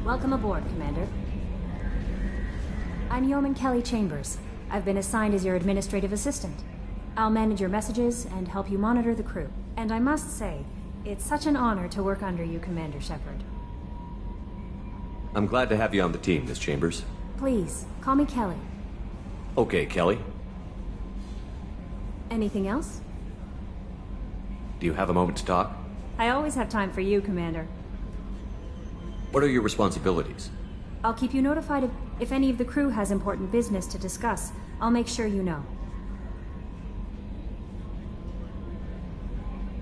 Welcome aboard, Commander. I'm Yeoman Kelly Chambers. I've been assigned as your administrative assistant. I'll manage your messages and help you monitor the crew. And I must say, it's such an honor to work under you, Commander Shepard. I'm glad to have you on the team, Miss Chambers. Please, call me Kelly. Okay, Kelly. Anything else? Do you have a moment to talk? I always have time for you, Commander. What are your responsibilities? I'll keep you notified if any of the crew has important business to discuss. I'll make sure you know.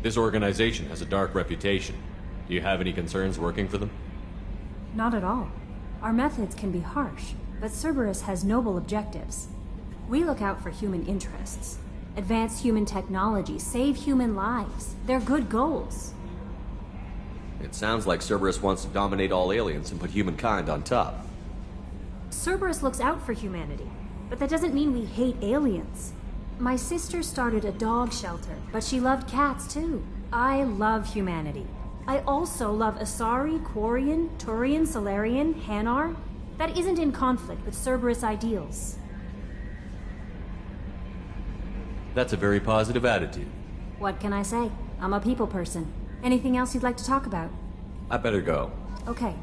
This organization has a dark reputation. Do you have any concerns working for them? Not at all. Our methods can be harsh, but Cerberus has noble objectives. We look out for human interests. Advance human technology, save human lives. They're good goals. It sounds like Cerberus wants to dominate all aliens and put humankind on top. Cerberus looks out for humanity, but that doesn't mean we hate aliens. My sister started a dog shelter, but she loved cats too. I love humanity. I also love Asari, Quarian, Turian, Solarian, Hanar. That isn't in conflict with Cerberus ideals. That's a very positive attitude. What can I say? I'm a people person. Anything else you'd like to talk about? I better go. Okay.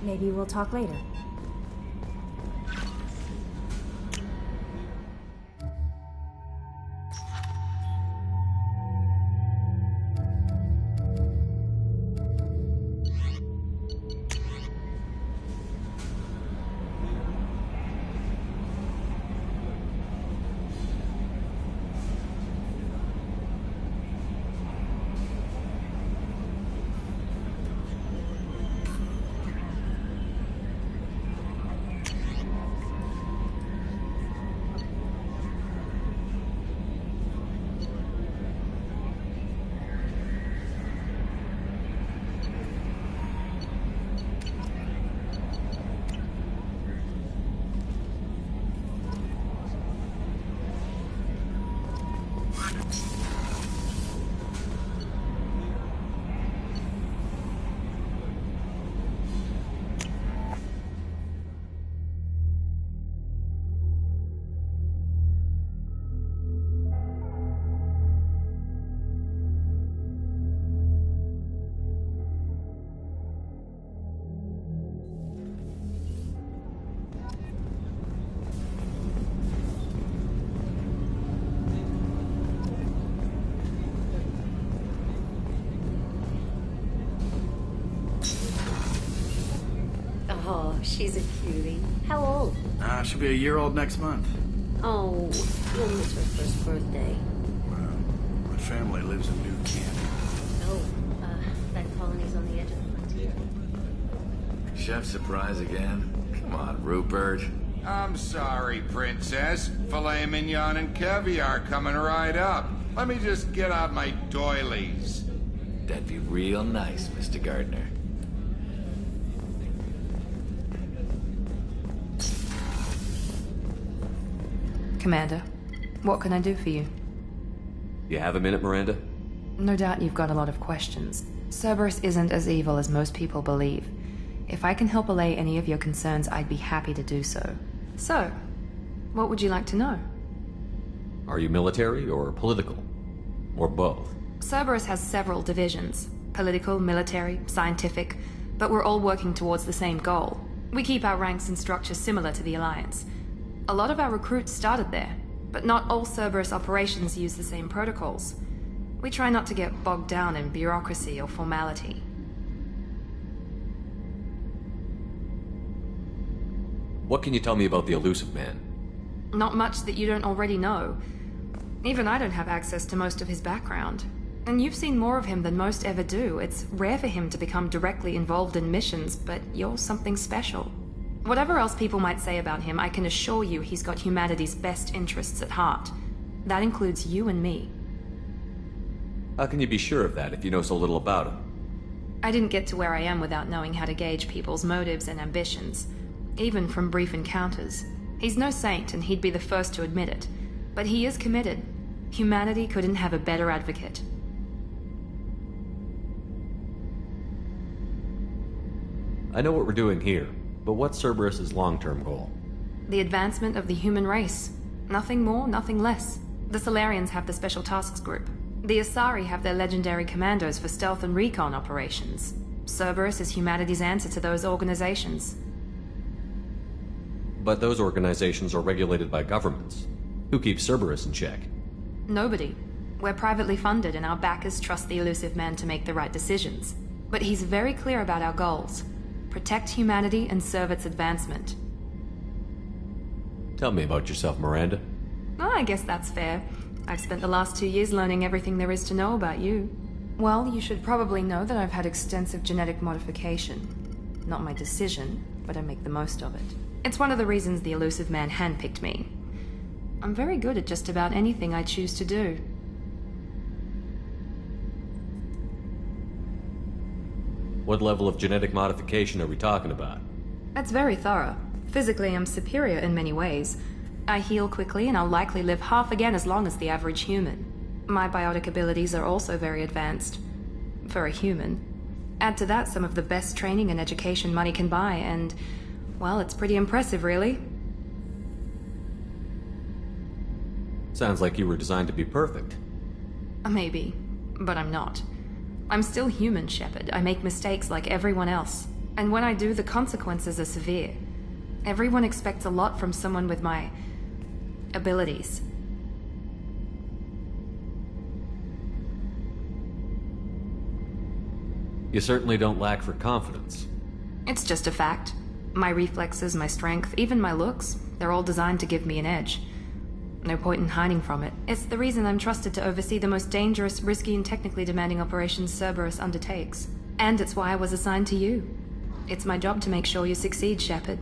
Maybe we'll talk later. She's a cutie. How old? She'll be a year old next month. Oh, you'll miss her first birthday. Well, my family lives in New Canton. Oh, that colony's on the edge of the frontier. Chef surprise again? Come on, Rupert. I'm sorry, Princess. Filet mignon and caviar coming right up. Let me just get out my doilies. That'd be real nice, Mr. Gardner. Commander, what can I do for you? You have a minute, Miranda? No doubt you've got a lot of questions. Cerberus isn't as evil as most people believe. If I can help allay any of your concerns, I'd be happy to do so. So, what would you like to know? Are you military or political? Or both? Cerberus has several divisions. Political, military, scientific, but we're all working towards the same goal. We keep our ranks and structures similar to the Alliance. A lot of our recruits started there, but not all Cerberus operations use the same protocols. We try not to get bogged down in bureaucracy or formality. What can you tell me about the elusive man? Not much that you don't already know. Even I don't have access to most of his background. And you've seen more of him than most ever do. It's rare for him to become directly involved in missions, but you're something special. Whatever else people might say about him, I can assure you he's got humanity's best interests at heart. That includes you and me. How can you be sure of that if you know so little about him? I didn't get to where I am without knowing how to gauge people's motives and ambitions, even from brief encounters. He's no saint, and he'd be the first to admit it. But he is committed. Humanity couldn't have a better advocate. I know what we're doing here, but what's Cerberus's long-term goal? The advancement of the human race. Nothing more, nothing less. The Solarians have the Special Tasks Group. The Asari have their legendary commandos for stealth and recon operations. Cerberus is humanity's answer to those organizations. But those organizations are regulated by governments. Who keeps Cerberus in check? Nobody. We're privately funded, and our backers trust the elusive man to make the right decisions. But he's very clear about our goals. Protect humanity and serve its advancement. Tell me about yourself, Miranda. Oh, I guess that's fair. I've spent the last 2 years learning everything there is to know about you. Well, you should probably know that I've had extensive genetic modification. Not my decision, but I make the most of it. It's one of the reasons the elusive man handpicked me. I'm very good at just about anything I choose to do. What level of genetic modification are we talking about? That's very thorough. Physically, I'm superior in many ways. I heal quickly, and I'll likely live half again as long as the average human. My biotic abilities are also very advanced. For a human. Add to that some of the best training and education money can buy, and, well, it's pretty impressive, really. Sounds like you were designed to be perfect. Maybe, but I'm not. I'm still human, Shepard. I make mistakes like everyone else. And when I do, the consequences are severe. Everyone expects a lot from someone with my abilities. You certainly don't lack for confidence. It's just a fact. My reflexes, my strength, even my looks, they're all designed to give me an edge. No point in hiding from it. It's the reason I'm trusted to oversee the most dangerous, risky, and technically demanding operations Cerberus undertakes. And it's why I was assigned to you. It's my job to make sure you succeed, Shepard.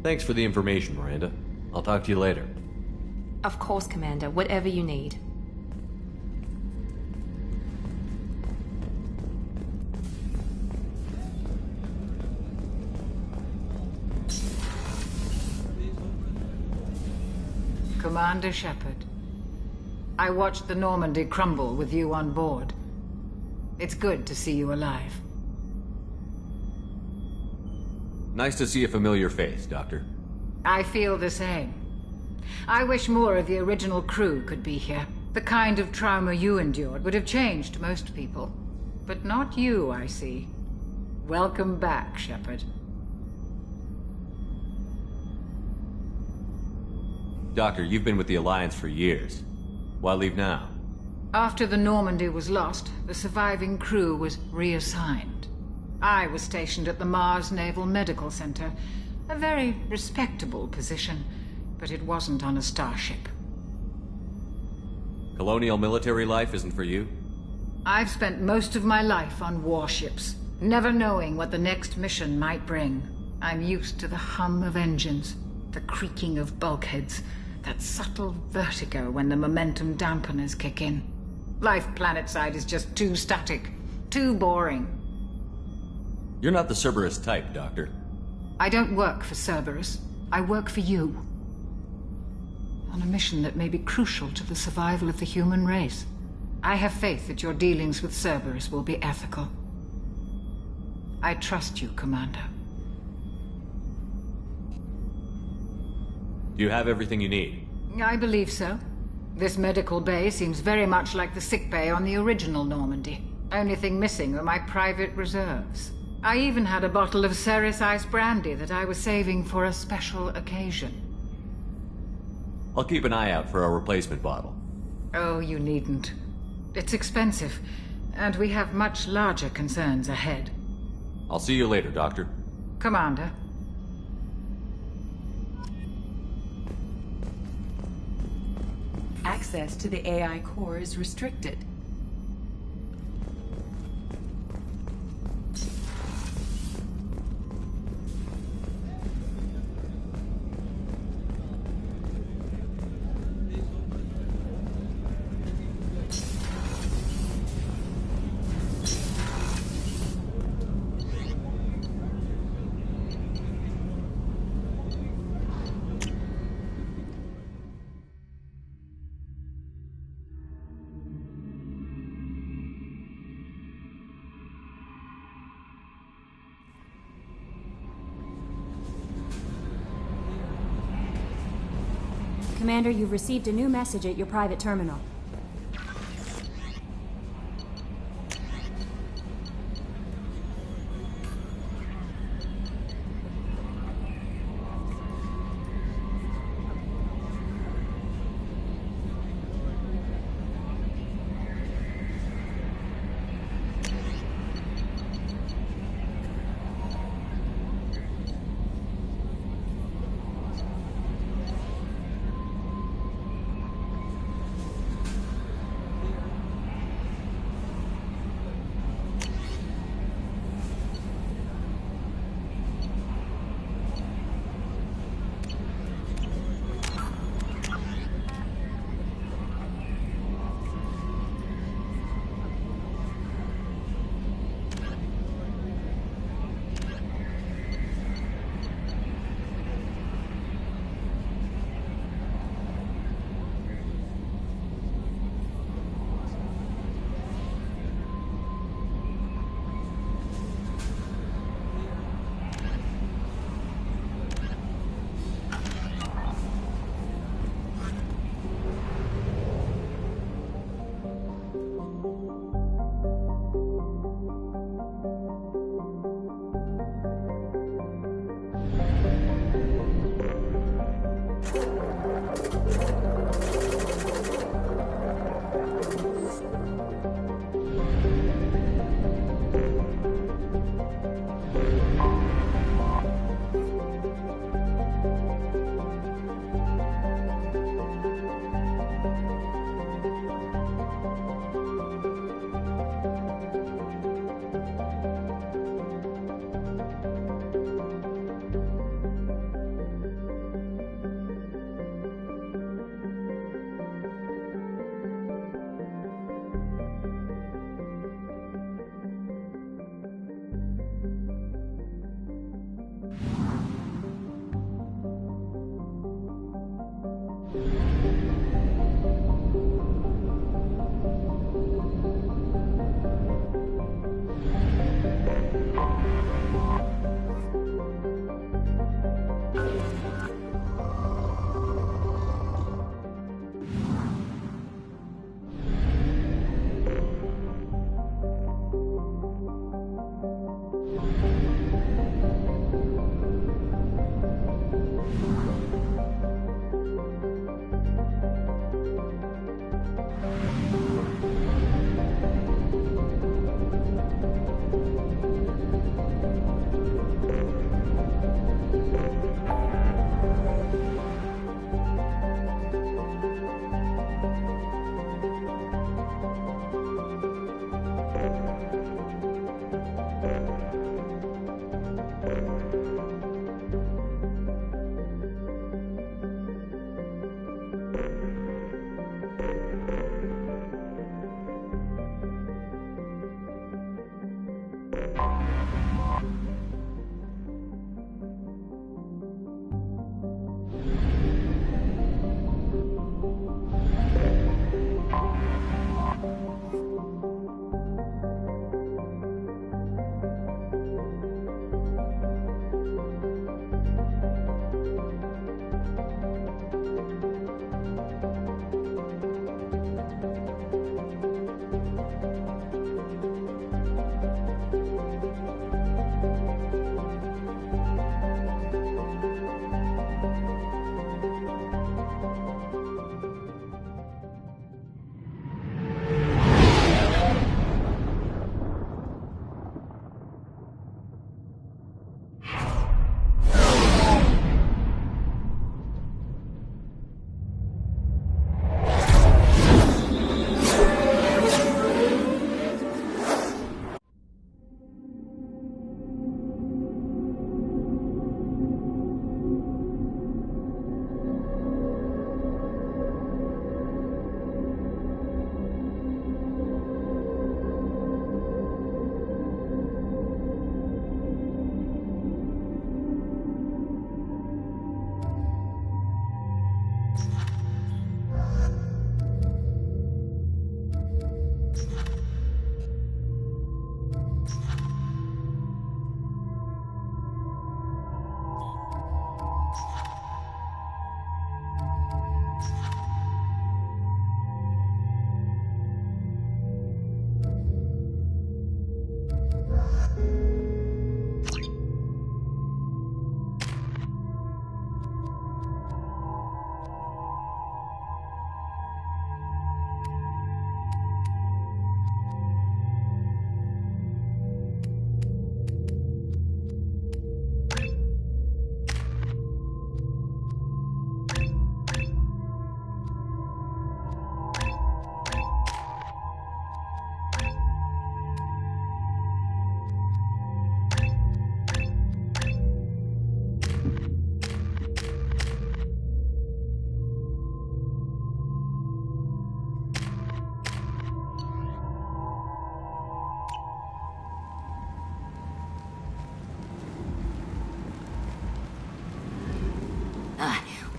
Thanks for the information, Miranda. I'll talk to you later. Of course, Commander. Whatever you need. Commander Shepard, I watched the Normandy crumble with you on board. It's good to see you alive. Nice to see a familiar face, Doctor. I feel the same. I wish more of the original crew could be here. The kind of trauma you endured would have changed most people. But not you, I see. Welcome back, Shepard. Doctor, you've been with the Alliance for years. Why leave now? After the Normandy was lost, the surviving crew was reassigned. I was stationed at the Mars Naval Medical Center. A very respectable position, but it wasn't on a starship. Colonial military life isn't for you? I've spent most of my life on warships, never knowing what the next mission might bring. I'm used to the hum of engines, the creaking of bulkheads, that subtle vertigo when the momentum dampeners kick in. Life planetside is just too static, too boring. You're not the Cerberus type, Doctor. I don't work for Cerberus. I work for you. On a mission that may be crucial to the survival of the human race. I have faith that your dealings with Cerberus will be ethical. I trust you, Commander. Do you have everything you need? I believe so. This medical bay seems very much like the sick bay on the original Normandy. Only thing missing were my private reserves. I even had a bottle of Ceres Ice brandy that I was saving for a special occasion. I'll keep an eye out for a replacement bottle. Oh, you needn't. It's expensive, and we have much larger concerns ahead. I'll see you later, Doctor. Commander. Access to the AI core is restricted. Commander, you've received a new message at your private terminal.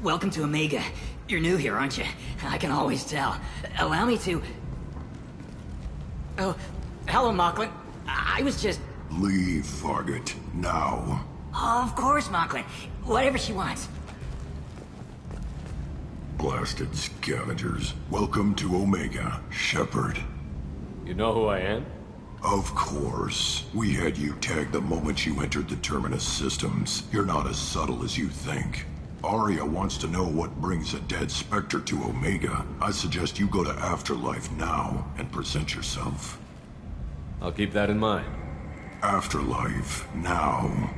Welcome to Omega. You're new here, aren't you? I can always tell. Allow me to... Oh, hello, Mocklin. I was just... Leave, Fargate. Now. Of course, Mocklin. Whatever she wants. Blasted scavengers. Welcome to Omega, Shepard. You know who I am? Of course. We had you tagged the moment you entered the Terminus systems. You're not as subtle as you think. Arya wants to know what brings a dead Spectre to Omega. I suggest you go to Afterlife now and present yourself. I'll keep that in mind. Afterlife, now.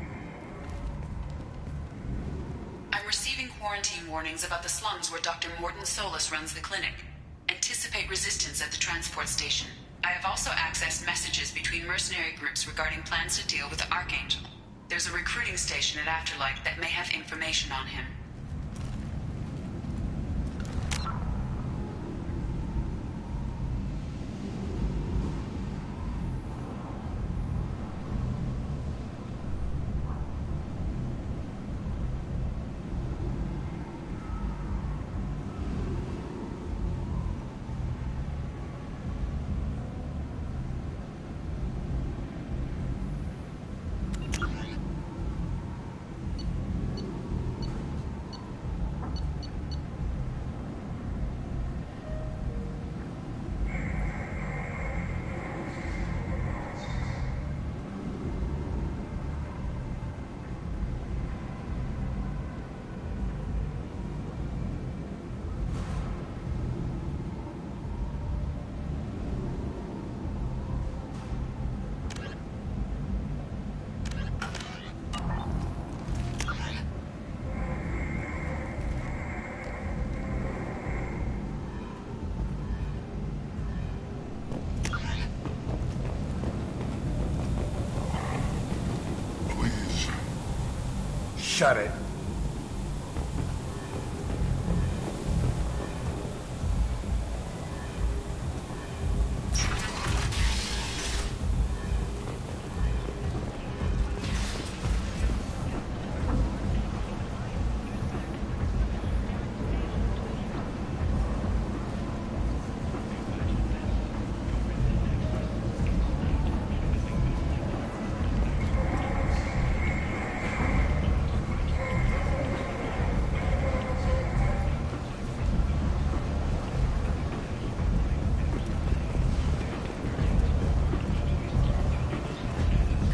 I'm receiving quarantine warnings about the slums where Dr. Mordin Solus runs the clinic. Anticipate resistance at the transport station. I have also accessed messages between mercenary groups regarding plans to deal with the Archangel. There's a recruiting station at Afterlife that may have information on him. Shut it.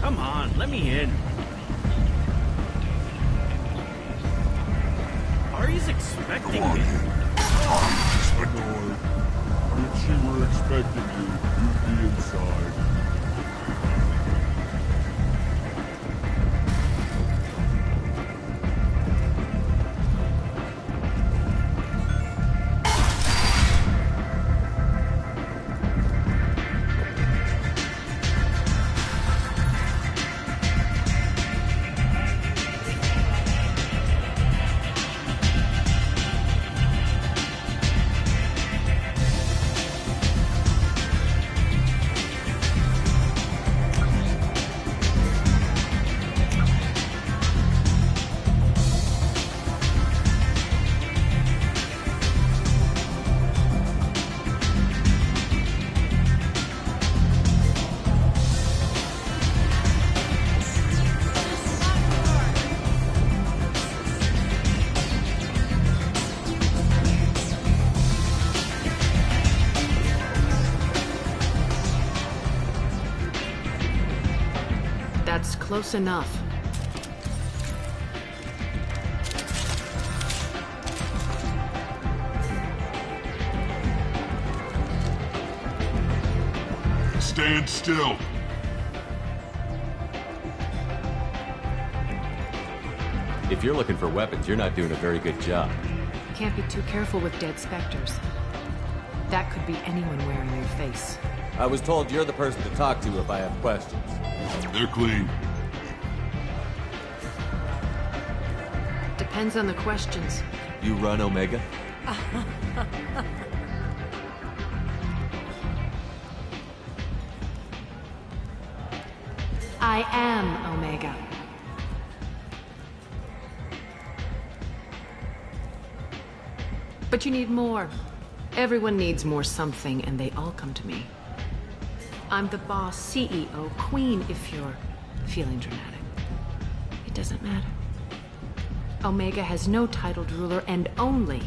Come on, let me in. Ari's expecting me. Ignore. If she were expecting you, you'd be inside. That's close enough. Stand still. If you're looking for weapons, you're not doing a very good job. Can't be too careful with dead specters. That could be anyone wearing your face. I was told you're the person to talk to if I have questions. They're clean. Depends on the questions. You run Omega? I am Omega. But you need more. Everyone needs more something, and they all come to me. I'm the boss, CEO, queen, if you're feeling dramatic. It doesn't matter. Omega has no titled ruler and only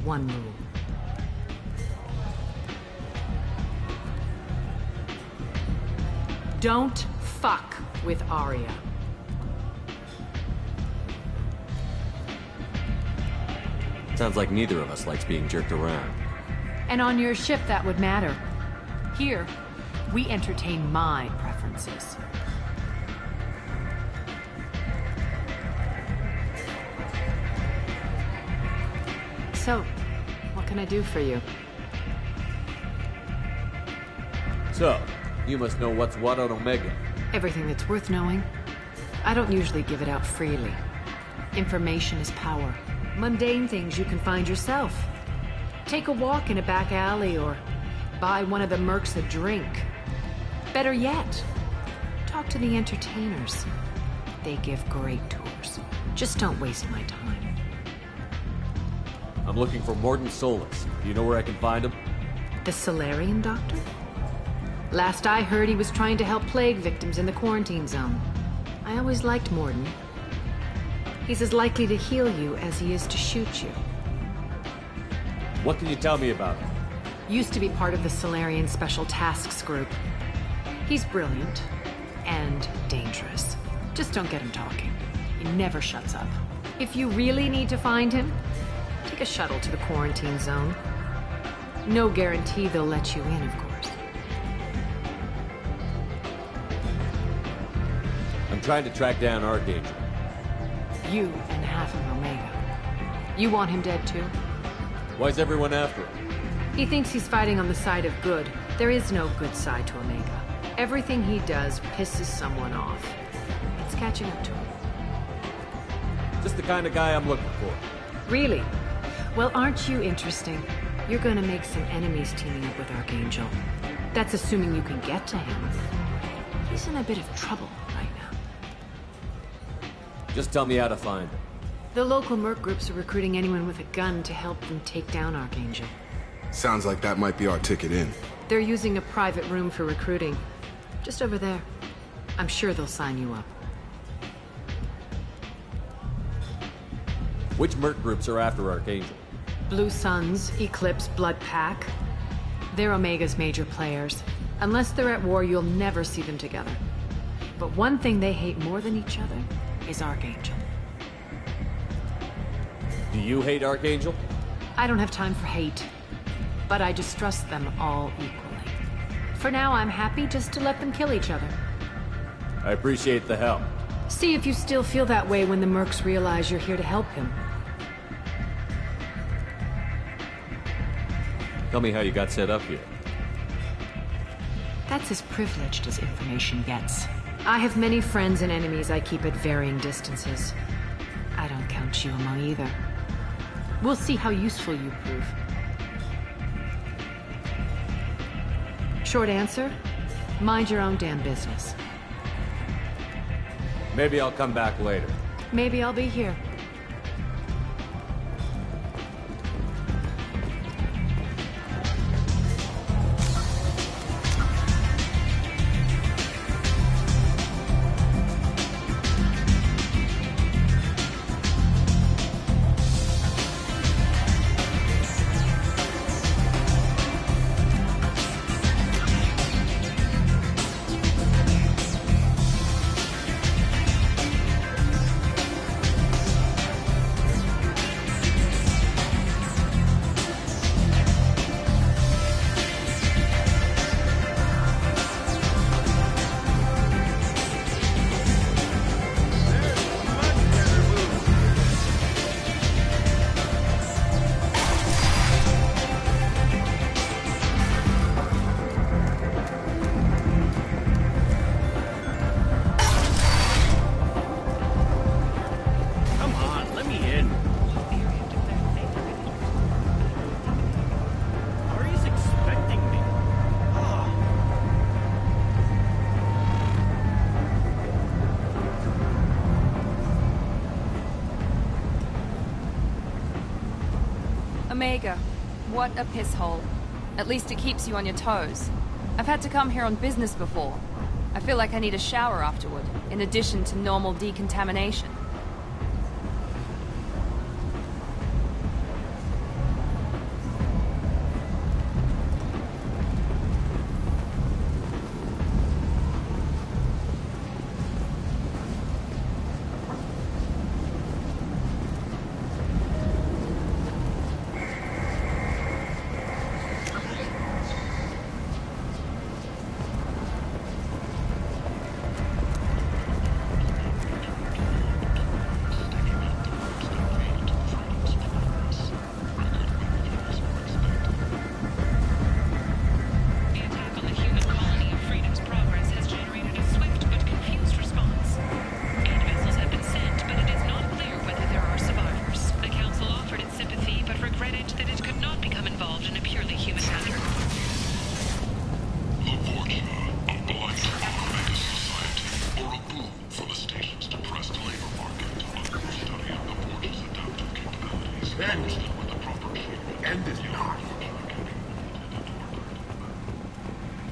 one rule. Don't fuck with Arya. Sounds like neither of us likes being jerked around. And on your ship, that would matter. Here, we entertain my preferences. So, what can I do for you? So, you must know what's what on Omega. Everything that's worth knowing. I don't usually give it out freely. Information is power. Mundane things you can find yourself. Take a walk in a back alley or buy one of the mercs a drink. Better yet, talk to the entertainers. They give great tours. Just don't waste my time. I'm looking for Mordin Solus. Do you know where I can find him? The Solarian doctor? Last I heard, he was trying to help plague victims in the quarantine zone. I always liked Mordin. He's as likely to heal you as he is to shoot you. What can you tell me about him? Used to be part of the Solarian Special Tasks Group. He's brilliant and dangerous. Just don't get him talking. He never shuts up. If you really need to find him, take a shuttle to the quarantine zone. No guarantee they'll let you in, of course. I'm trying to track down Archangel. You and half of Omega. You want him dead too? Why's everyone after him? He thinks he's fighting on the side of good. There is no good side to Omega. Everything he does pisses someone off. It's catching up to him. Just the kind of guy I'm looking for. Really? Well, aren't you interesting? You're gonna make some enemies teaming up with Archangel. That's assuming you can get to him. He's in a bit of trouble right now. Just tell me how to find him. The local merc groups are recruiting anyone with a gun to help them take down Archangel. Sounds like that might be our ticket in. They're using a private room for recruiting. Just over there. I'm sure they'll sign you up. Which merc groups are after Archangel? Blue Suns, Eclipse, Blood Pack. They're Omega's major players. Unless they're at war, you'll never see them together. But one thing they hate more than each other is Archangel. Do you hate Archangel? I don't have time for hate, but I distrust them all equally. For now, I'm happy just to let them kill each other. I appreciate the help. See if you still feel that way when the mercs realize you're here to help him. Tell me how you got set up here. That's as privileged as information gets. I have many friends and enemies I keep at varying distances. I don't count you among either. We'll see how useful you prove. Short answer, mind your own damn business. Maybe I'll come back later. Maybe I'll be here. Omega, what a piss hole. At least it keeps you on your toes. I've had to come here on business before. I feel like I need a shower afterward, in addition to normal decontamination.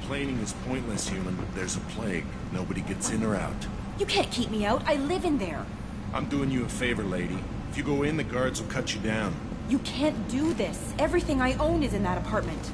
Complaining is pointless, human. There's a plague. Nobody gets in or out. You can't keep me out. I live in there. I'm doing you a favor, lady. If you go in, the guards will cut you down. You can't do this. Everything I own is in that apartment.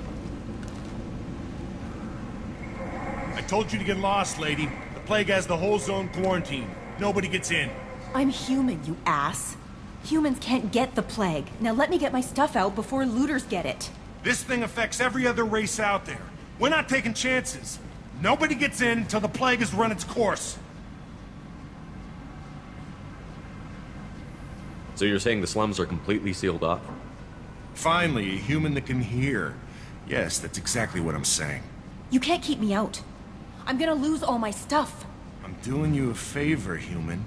I told you to get lost, lady. The plague has the whole zone quarantined. Nobody gets in. I'm human, you ass. Humans can't get the plague. Now let me get my stuff out before looters get it. This thing affects every other race out there. We're not taking chances. Nobody gets in until the plague has run its course. So you're saying the slums are completely sealed off? Finally, a human that can hear. Yes, that's exactly what I'm saying. You can't keep me out. I'm gonna lose all my stuff. I'm doing you a favor, human.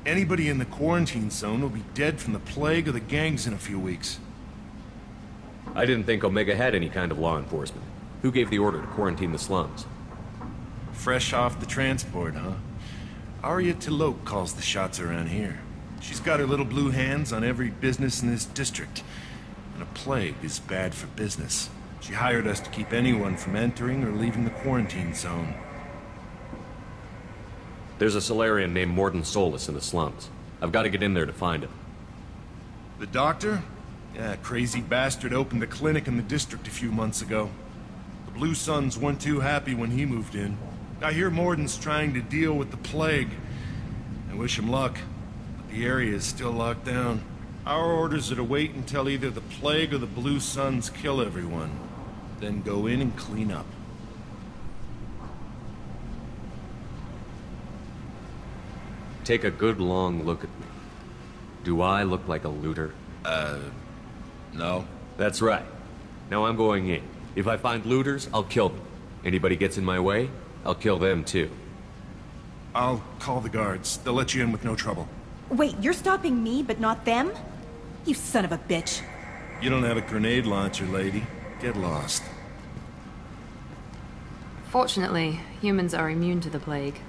Anybody in the quarantine zone will be dead from the plague or the gangs in a few weeks. I didn't think Omega had any kind of law enforcement. Who gave the order to quarantine the slums? Fresh off the transport, huh? Arya Tilok calls the shots around here. She's got her little blue hands on every business in this district. And a plague is bad for business. She hired us to keep anyone from entering or leaving the quarantine zone. There's a Solarian named Morden Solus in the slums. I've got to get in there to find him. The doctor? Yeah, crazy bastard opened a clinic in the district a few months ago. The Blue Suns weren't too happy when he moved in. I hear Morden's trying to deal with the plague. I wish him luck, but the area is still locked down. Our orders are to wait until either the plague or the Blue Suns kill everyone, then go in and clean up. Take a good long look at me. Do I look like a looter? No. That's right. Now I'm going in. If I find looters, I'll kill them. Anybody gets in my way, I'll kill them too. I'll call the guards. They'll let you in with no trouble. Wait, you're stopping me, but not them? You son of a bitch. You don't have a grenade launcher, lady. Get lost. Fortunately, humans are immune to the plague.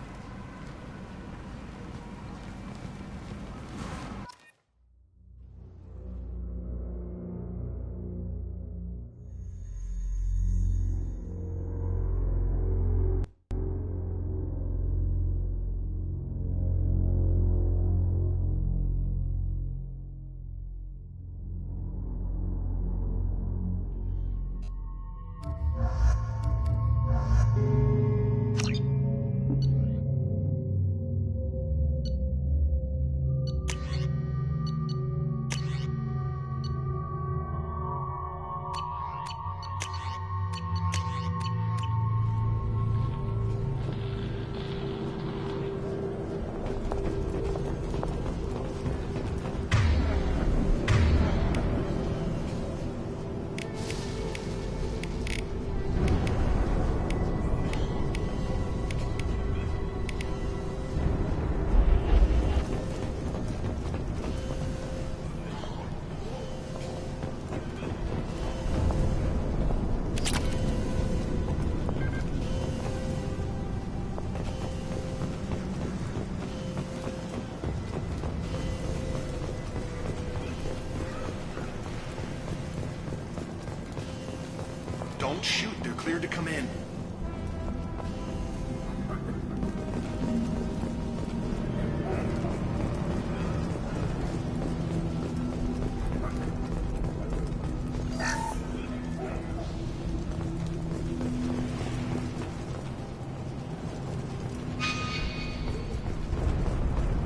Don't shoot, they're cleared to come in.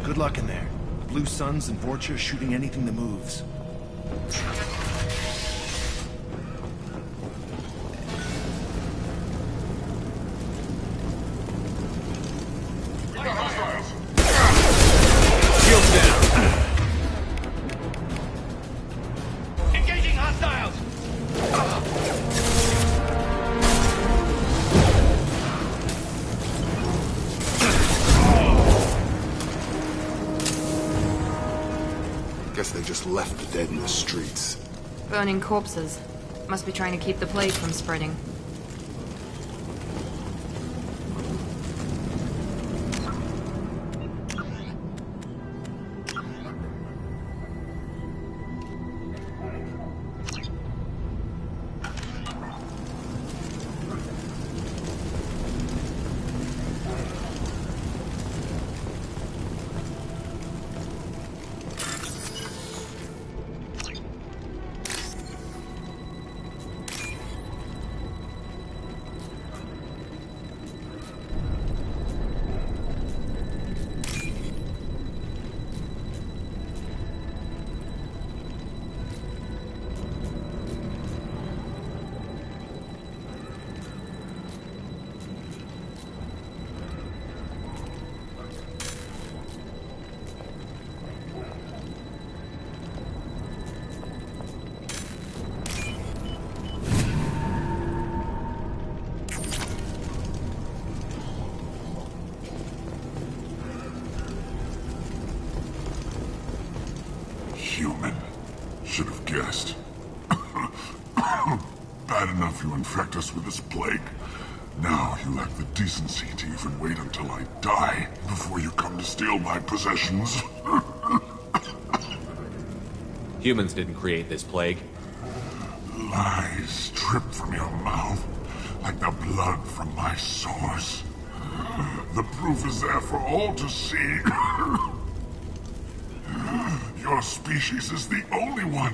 Good luck in there. The Blue Suns and Vorcha are shooting anything that moves. Shields down. Engaging hostiles. Guess they just left the dead in the streets. Burning corpses. Must be trying to keep the plague from spreading. Human. Should have guessed. Bad enough you infect us with this plague. Now you lack the decency to even wait until I die before you come to steal my possessions. Humans didn't create this plague. Lies drip from your mouth like the blood from my sores. The proof is there for all to see. Your species is the only one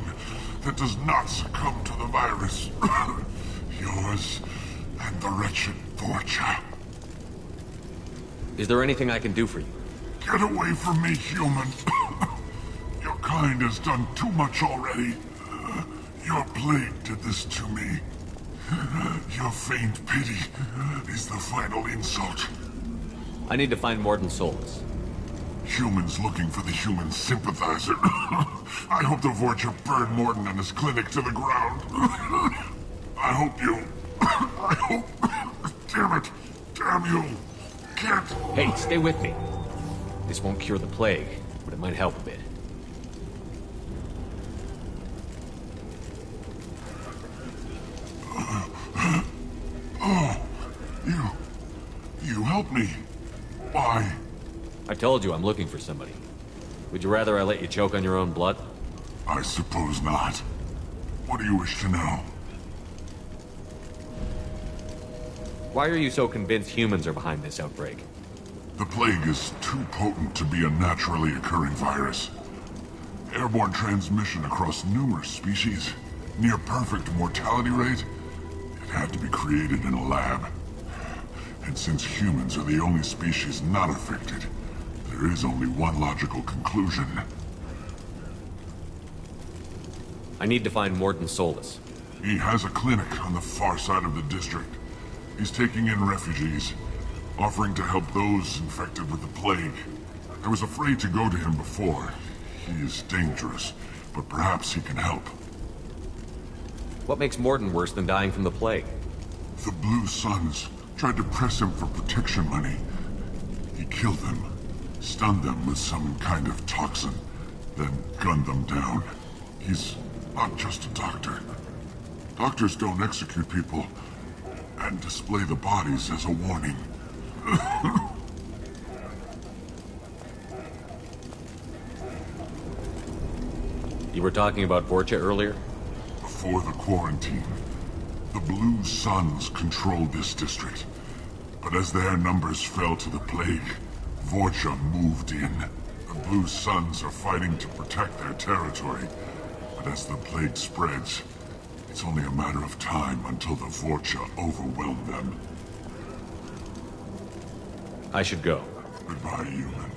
that does not succumb to the virus. Yours and the wretched Vorcha. Is there anything I can do for you? Get away from me, human. Your kind has done too much already. Your plague did this to me. Your faint pity is the final insult. I need to find Morden Solus. Humans looking for the human sympathizer. I hope the Vorcha burn Morden and his clinic to the ground. I hope you... I hope... Damn it. Damn you. Can't... Hey, stay with me. This won't cure the plague, but it might help a bit. Oh, you helped me. Why? I told you I'm looking for somebody. Would you rather I let you choke on your own blood? I suppose not. What do you wish to know? Why are you so convinced humans are behind this outbreak? The plague is too potent to be a naturally occurring virus. Airborne transmission across numerous species, near perfect mortality rate. It had to be created in a lab. And since humans are the only species not affected, there is only one logical conclusion. I need to find Morden Solus. He has a clinic on the far side of the district. He's taking in refugees, offering to help those infected with the plague. I was afraid to go to him before. He is dangerous, but perhaps he can help. What makes Morden worse than dying from the plague? The Blue Suns tried to press him for protection money. He killed them, stunned them with some kind of toxin, then gunned them down. He's not just a doctor. Doctors don't execute people and display the bodies as a warning. You were talking about Vorcha earlier? Before the quarantine, The Blue Suns controlled this district. But as their numbers fell to the plague, Vorcha moved in. The Blue Suns are fighting to protect their territory. But as the plague spreads, it's only a matter of time until the Vorcha overwhelm them. I should go. Goodbye, human.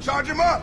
Charge him up!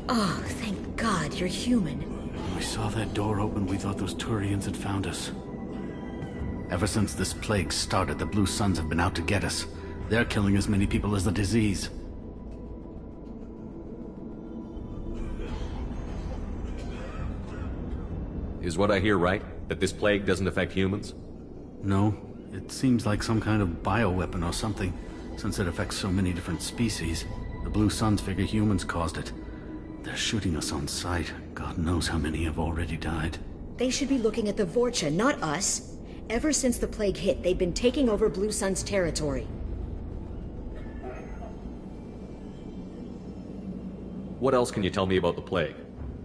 Oh, thank God you're human. When we saw that door open, we thought those Turians had found us. Ever since this plague started, the Blue Suns have been out to get us. They're killing as many people as the disease. Is what I hear right? That this plague doesn't affect humans? No. It seems like some kind of bioweapon or something. Since it affects so many different species, the Blue Suns figure humans caused it. They're shooting us on sight. God knows how many have already died. They should be looking at the Vorcha, not us. Ever since the plague hit, they've been taking over Blue Sun's territory. What else can you tell me about the plague?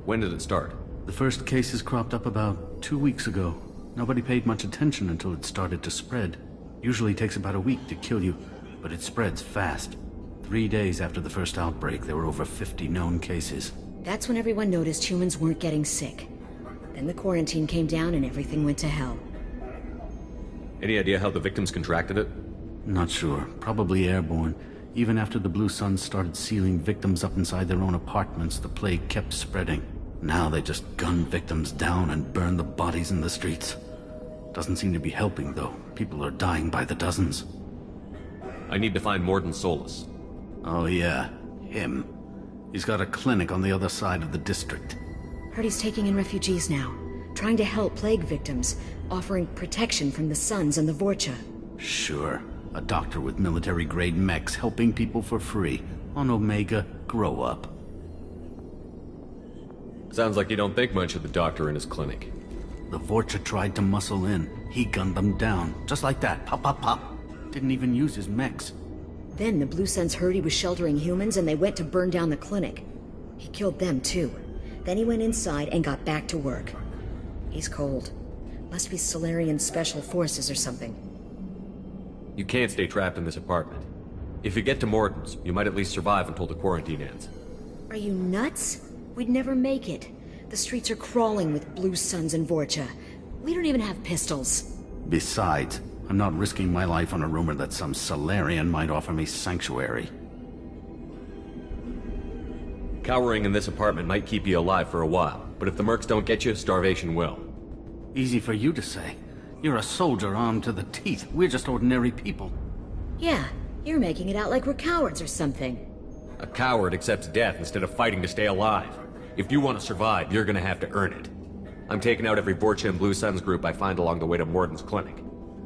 When did it start? The first cases cropped up about 2 weeks ago. Nobody paid much attention until it started to spread. Usually takes about a week to kill you, but it spreads fast. 3 days after the first outbreak, there were over 50 known cases. That's when everyone noticed humans weren't getting sick. Then the quarantine came down and everything went to hell. Any idea how the victims contracted it? Not sure. Probably airborne. Even after the Blue Suns started sealing victims up inside their own apartments, the plague kept spreading. Now they just gun victims down and burn the bodies in the streets. Doesn't seem to be helping, though. People are dying by the dozens. I need to find Morden Solus. Oh yeah, him. He's got a clinic on the other side of the district. Heard he's taking in refugees now, trying to help plague victims, offering protection from the Suns and the Vorcha. Sure. A doctor with military-grade mechs helping people for free. On Omega, grow up. Sounds like you don't think much of the doctor in his clinic. The Vorcha tried to muscle in. He gunned them down. Just like that. Pop, pop, pop. Didn't even use his mechs. Then the Blue Suns heard he was sheltering humans and they went to burn down the clinic. He killed them too. Then he went inside and got back to work. He's cold. Must be Solarian Special Forces or something. You can't stay trapped in this apartment. If you get to Morden's, you might at least survive until the quarantine ends. Are you nuts? We'd never make it. The streets are crawling with Blue Suns and Vorcha. We don't even have pistols. Besides, I'm not risking my life on a rumor that some Solarian might offer me sanctuary. Cowering in this apartment might keep you alive for a while, but if the mercs don't get you, starvation will. Easy for you to say. You're a soldier armed to the teeth. We're just ordinary people. Yeah, you're making it out like we're cowards or something. A coward accepts death instead of fighting to stay alive. If you want to survive, you're gonna have to earn it. I'm taking out every Vorcha and Blue Suns group I find along the way to Morden's clinic.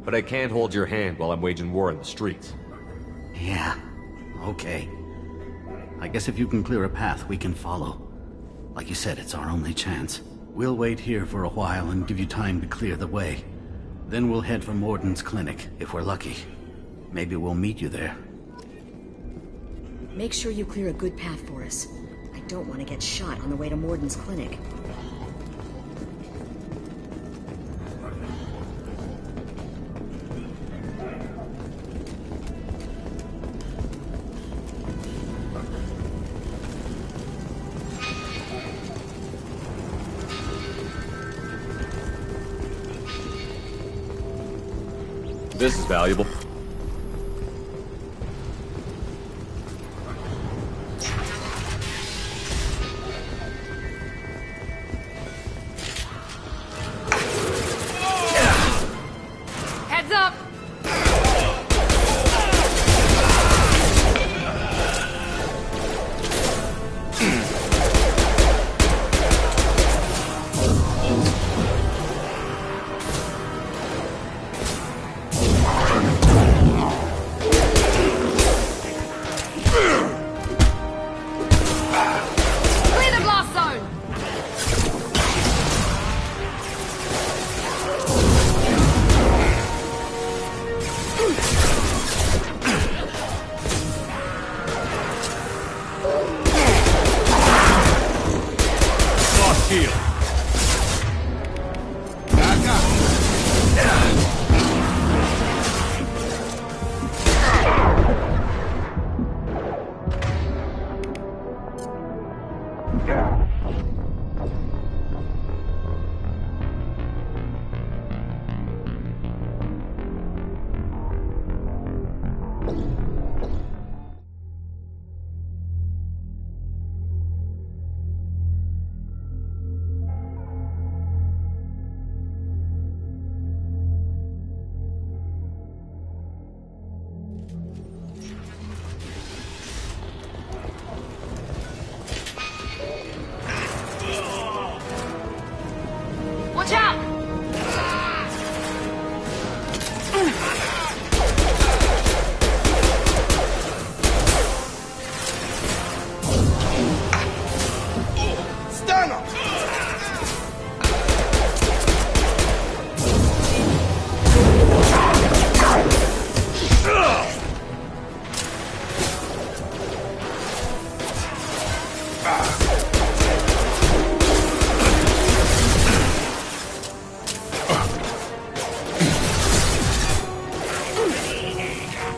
But I can't hold your hand while I'm waging war in the streets. Yeah, okay. I guess if you can clear a path, we can follow. Like you said, it's our only chance. We'll wait here for a while and give you time to clear the way. Then we'll head for Morden's clinic, if we're lucky. Maybe we'll meet you there. Make sure you clear a good path for us. I don't want to get shot on the way to Morden's clinic. This is valuable. Heads up!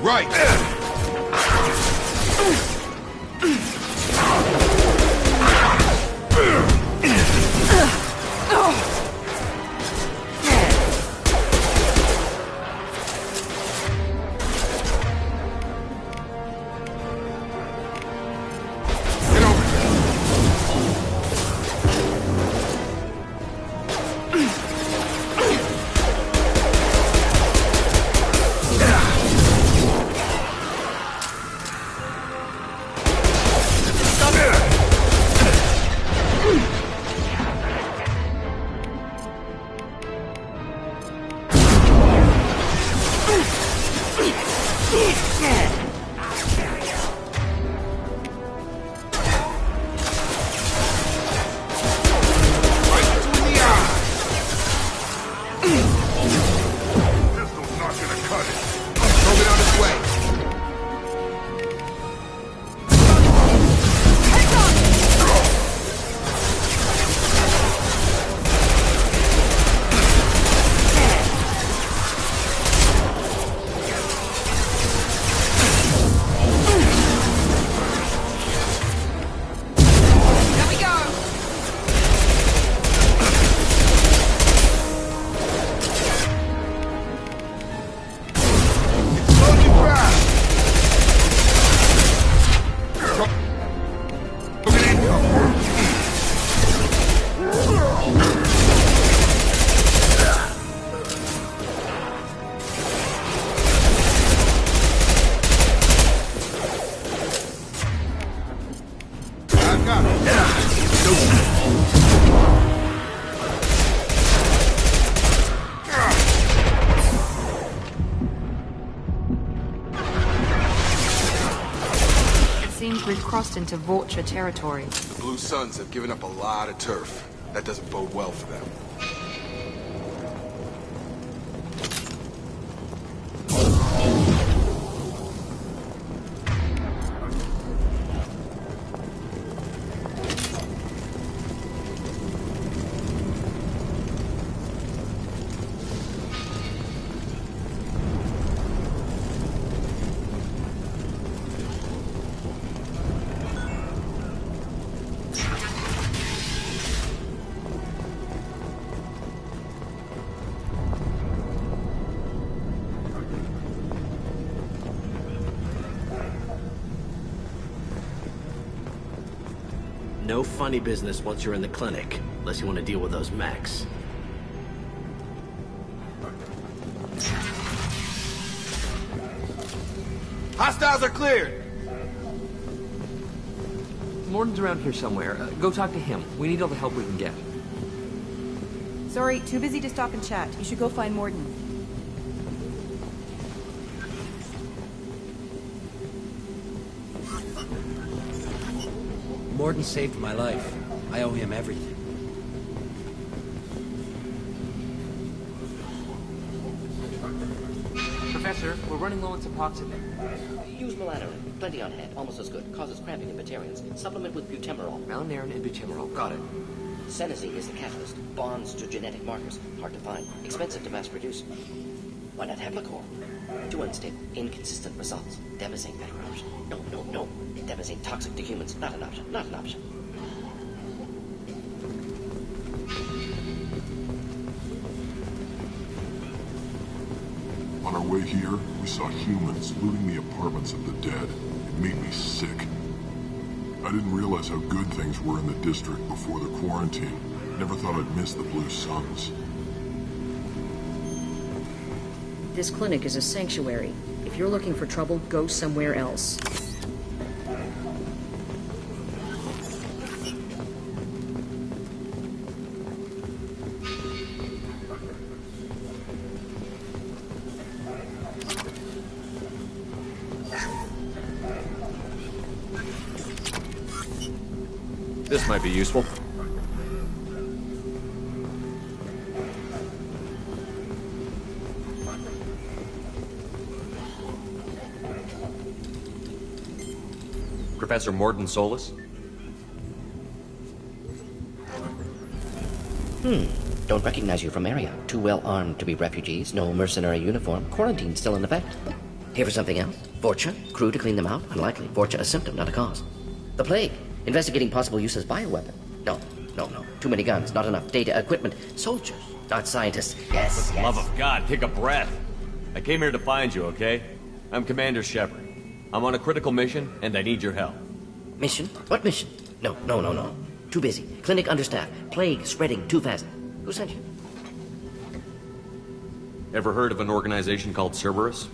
Right! We've crossed into Vorcha territory. The Blue Suns have given up a lot of turf. That doesn't bode well for them. No funny business once you're in the clinic, unless you want to deal with those mechs. Hostiles are cleared! Morden's around here somewhere. Go talk to him. We need all the help we can get. Sorry, too busy to stop and chat. You should go find Morden. Morden saved my life. I owe him everything. Professor, we're running low on Suboxone. Use malanarin. Plenty on hand. Almost as good. Causes cramping in Batarians. Supplement with butemerol. Malanarin and butemerol. Got it. Senesine is the catalyst. Bonds to genetic markers. Hard to find. Expensive to mass produce. Why not Heplicor? Too unstable. Inconsistent results. Devastating better option. No. Devastating toxic to humans. Not an option. Not an option. On our way here, we saw humans looting the apartments of the dead. It made me sick. I didn't realize how good things were in the district before the quarantine. Never thought I'd miss the Blue Suns. This clinic is a sanctuary. If you're looking for trouble, go somewhere else. This might be useful. Professor Morden Solus? Don't recognize you from area. Too well armed to be refugees. No mercenary uniform. Quarantine still in effect. Here for something else? Vorcha? Crew to clean them out? Unlikely. Vorcha a symptom, not a cause. The plague. Investigating possible use as bioweapon. No. Too many guns, not enough data, equipment. Soldiers, not scientists. Yes, For the love of God, take a breath. I came here to find you, okay? I'm Commander Shepard. I'm on a critical mission, and I need your help. Mission? What mission? No. Too busy. Clinic understaffed. Plague spreading too fast. Who sent you? Ever heard of an organization called Cerberus?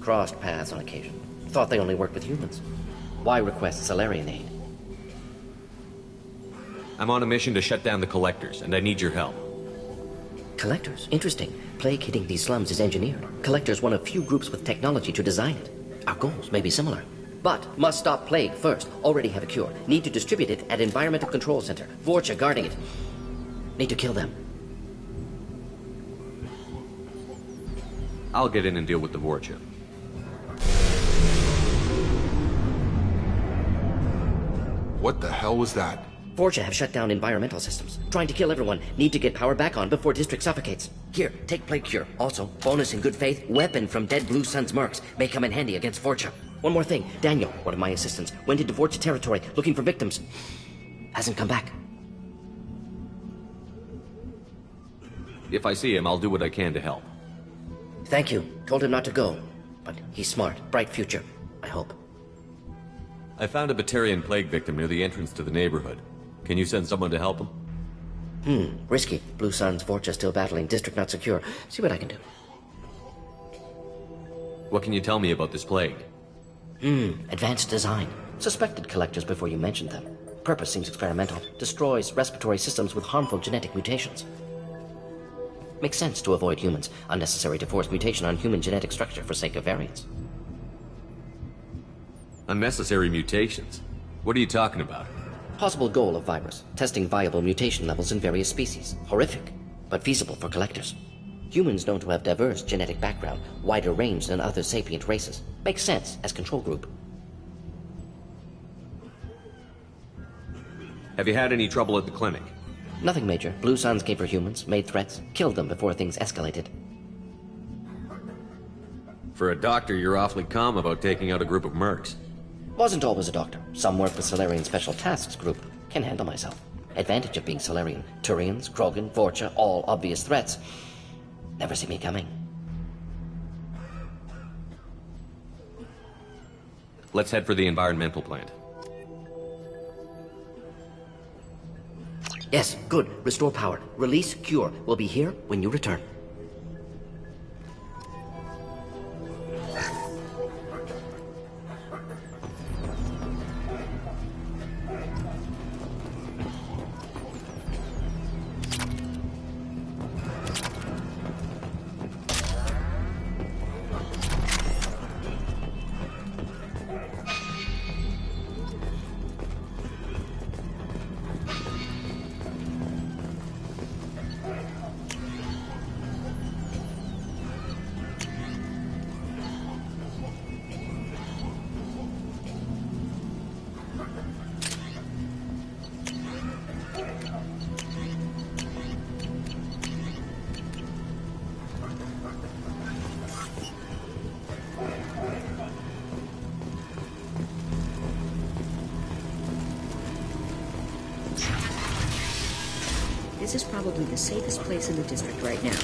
Crossed paths on occasion. Thought they only worked with humans. Why request Salarian aid? I'm on a mission to shut down the Collectors, and I need your help. Collectors? Interesting. Plague hitting these slums is engineered. Collectors one of few groups with technology to design it. Our goals may be similar. But must stop plague first. Already have a cure. Need to distribute it at Environmental Control Center. Vorcha guarding it. Need to kill them. I'll get in and deal with the Vorcha. What the hell was that? Vorcha have shut down environmental systems. Trying to kill everyone. Need to get power back on before district suffocates. Here, take plague cure. Also, bonus in good faith, weapon from dead Blue Sun's mercs. May come in handy against Vorcha. One more thing. Daniel, one of my assistants, went into Vorcha territory looking for victims. Hasn't come back. If I see him, I'll do what I can to help. Thank you. Told him not to go. But he's smart. Bright future. I hope. I found a Batarian plague victim near the entrance to the neighborhood. Can you send someone to help him? Risky. Blue Sun's Vorcha still battling. District not secure. See what I can do. What can you tell me about this plague? Advanced design. Suspected collectors before you mentioned them. Purpose seems experimental. Destroys respiratory systems with harmful genetic mutations. Makes sense to avoid humans. Unnecessary to force mutation on human genetic structure for sake of variance. Unnecessary mutations? What are you talking about? Possible goal of virus. Testing viable mutation levels in various species. Horrific, but feasible for collectors. Humans known to have diverse genetic background, wider range than other sapient races. Makes sense as control group. Have you had any trouble at the clinic? Nothing major. Blue Suns came for humans, made threats, killed them before things escalated. For a doctor, you're awfully calm about taking out a group of mercs. Wasn't always a doctor. Some work with Salarian Special Tasks Group. Can handle myself. Advantage of being Salarian. Turians, Krogan, Vorcha, all obvious threats. Never see me coming. Let's head for the environmental plant. Yes, good. Restore power. Release cure. We'll be here when you return. This is probably the safest place in the district right now.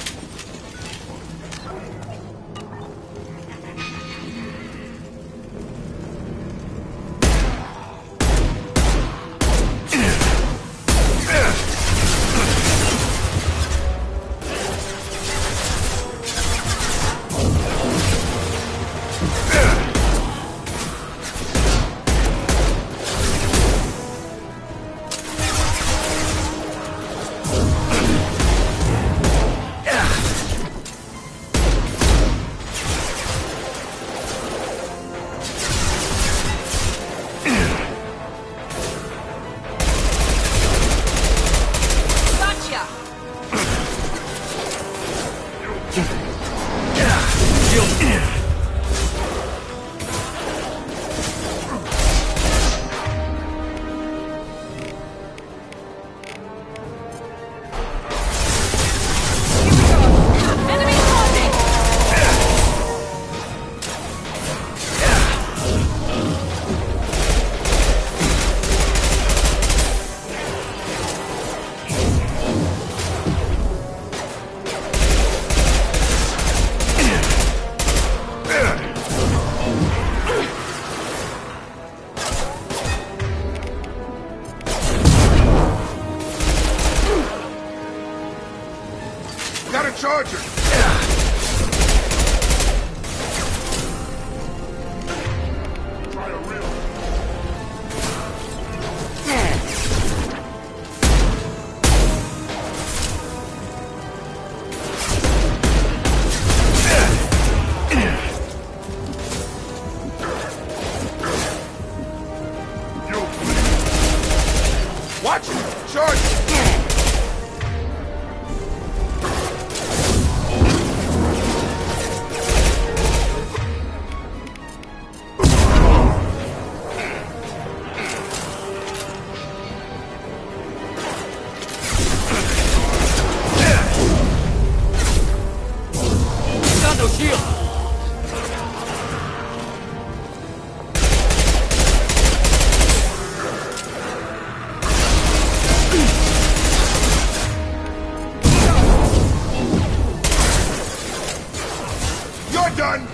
son!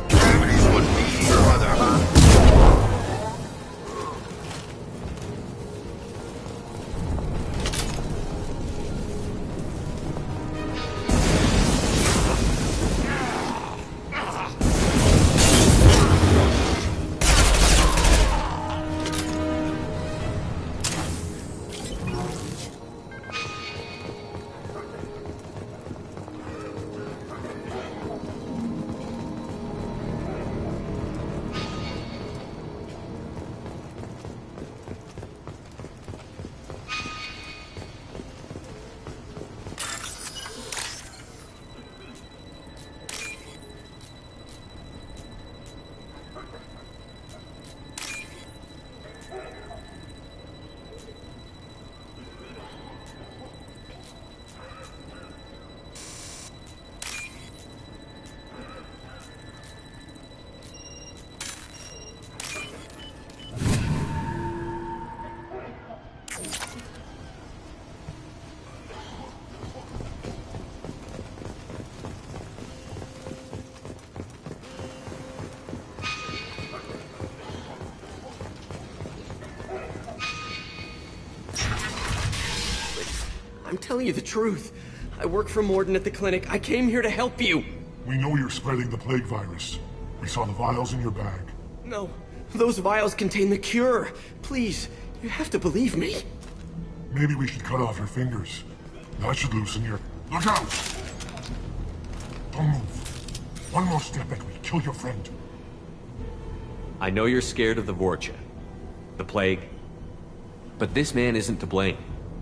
Gravity's what me, brother, huh? I'm telling you the truth. I work for Morden at the clinic. I came here to help you. We know you're spreading the plague virus. We saw the vials in your bag. No, those vials contain the cure. Please, you have to believe me. Maybe we should cut off your fingers. That should loosen your... Look out! Don't move. One more step and we kill your friend. I know you're scared of the Vorcha, the plague, but this man isn't to blame.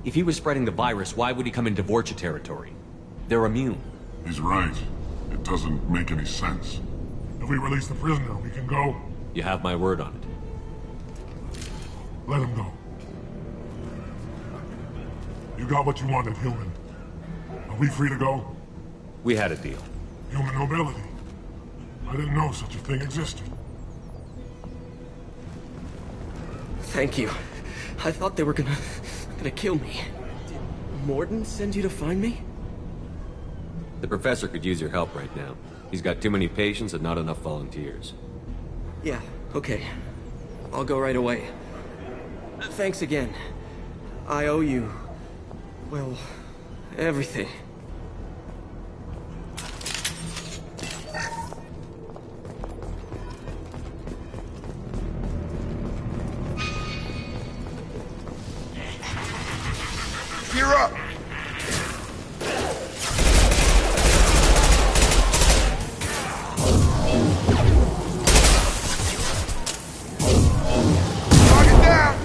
If he was spreading the virus, why would he come into Vorcha territory? They're immune. He's right. It doesn't make any sense. If we release the prisoner, we can go. You have my word on it. Let him go. You got what you wanted, human. Are we free to go? We had a deal. Human nobility. I didn't know such a thing existed. Thank you. I thought they were gonna kill me. Did Morden send you to find me? The professor could use your help right now. He's got too many patients and not enough volunteers. Yeah, okay. I'll go right away. Thanks again. I owe you... well, everything. Gear up! Target down!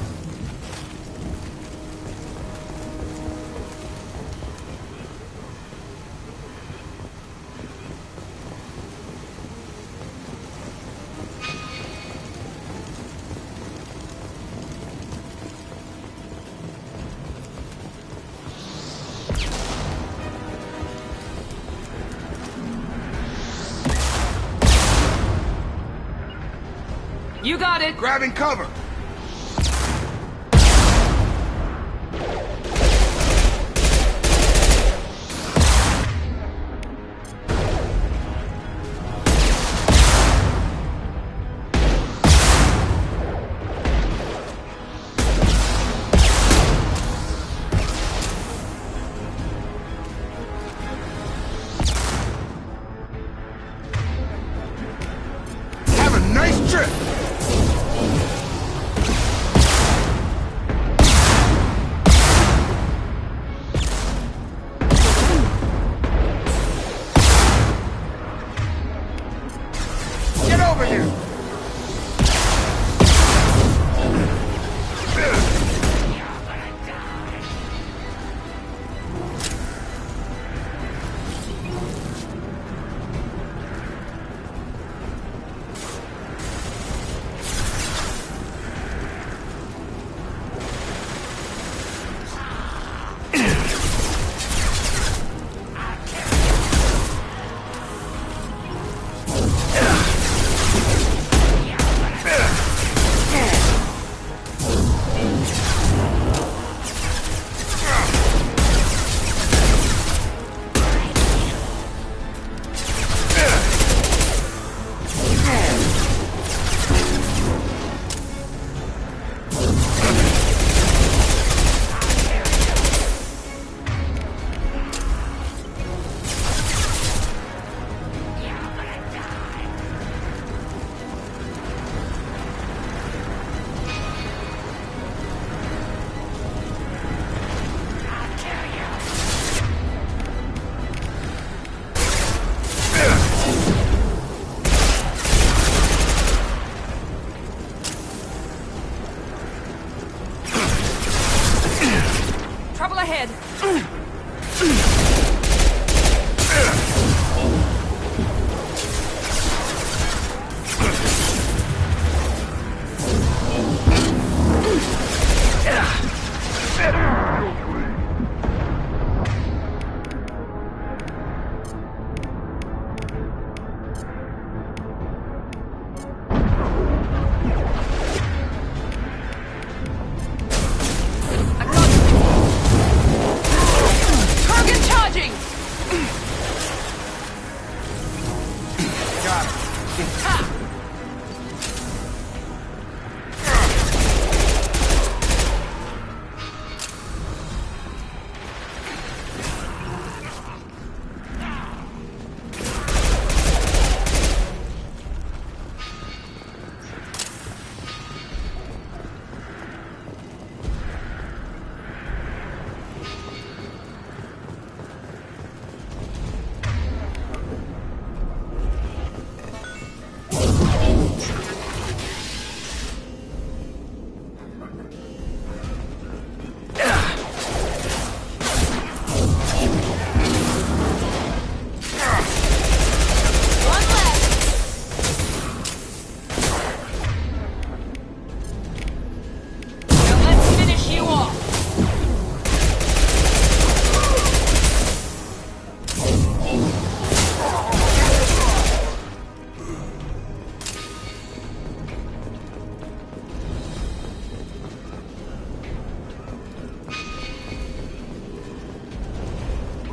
You got it! Grabbing cover! Have a nice trip! Get over here!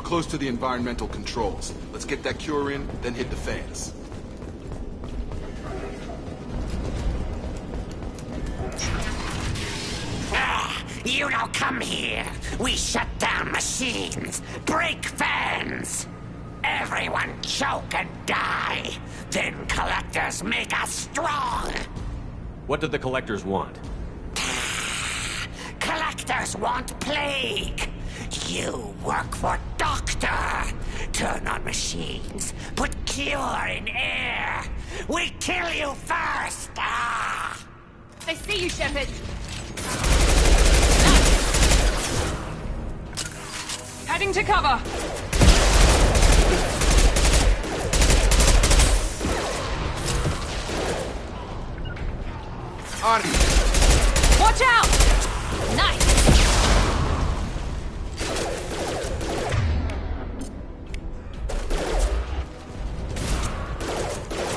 Close to the environmental controls. Let's get that cure in, then hit the fans. You don't come here. We shut down machines, break fans. Everyone choke and die. Then collectors make us strong. What did the collectors want? Collectors want plague. You work for Doctor. Turn on machines. Put cure in air. We kill you first. Ah! They see you, Shepard. Heading to cover. On. Watch out! Nice.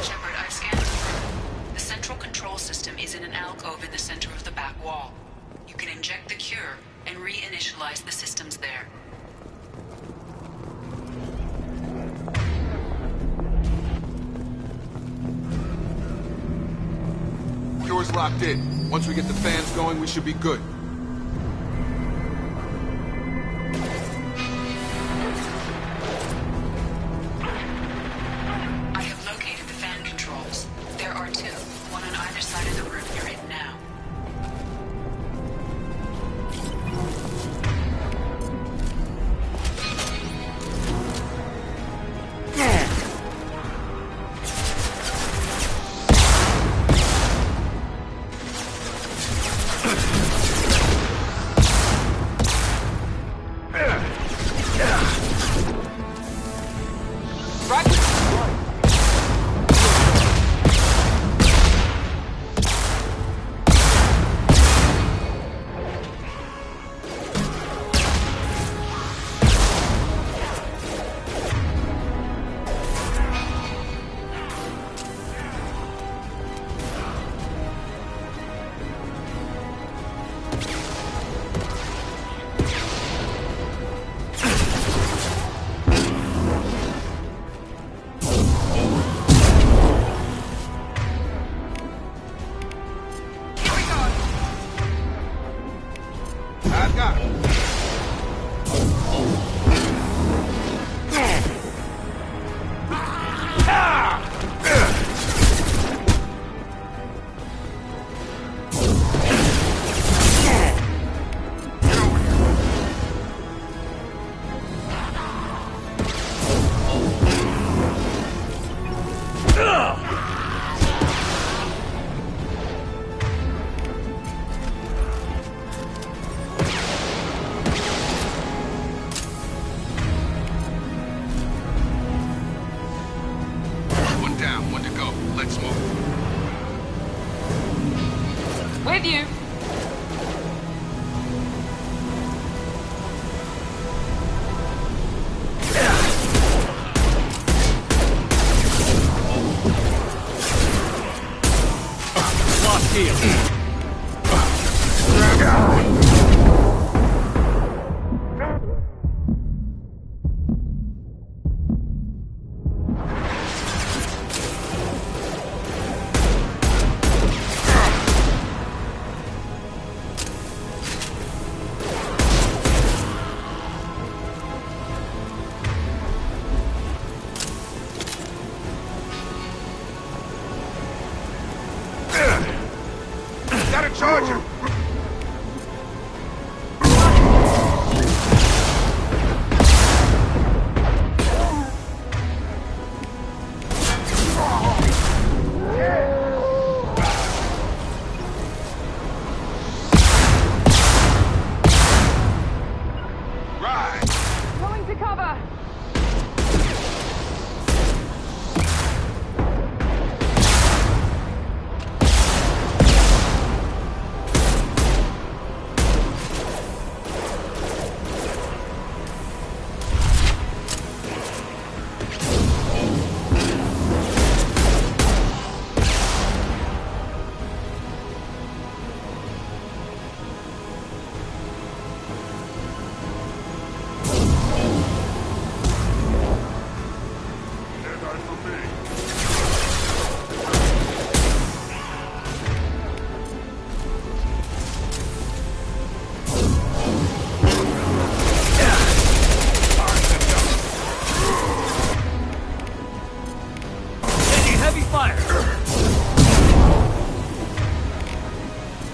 Shepard, I've scanned the room. The central control system is in an alcove in the center of the back wall. You can inject the cure and reinitialize the systems there. Cure's locked in. Once we get the fans going, we should be good. I have located the fan controls. There are two, one on either side of the room you're in now. With you. Lost heel. Charge him! Going to cover! Taking heavy fire!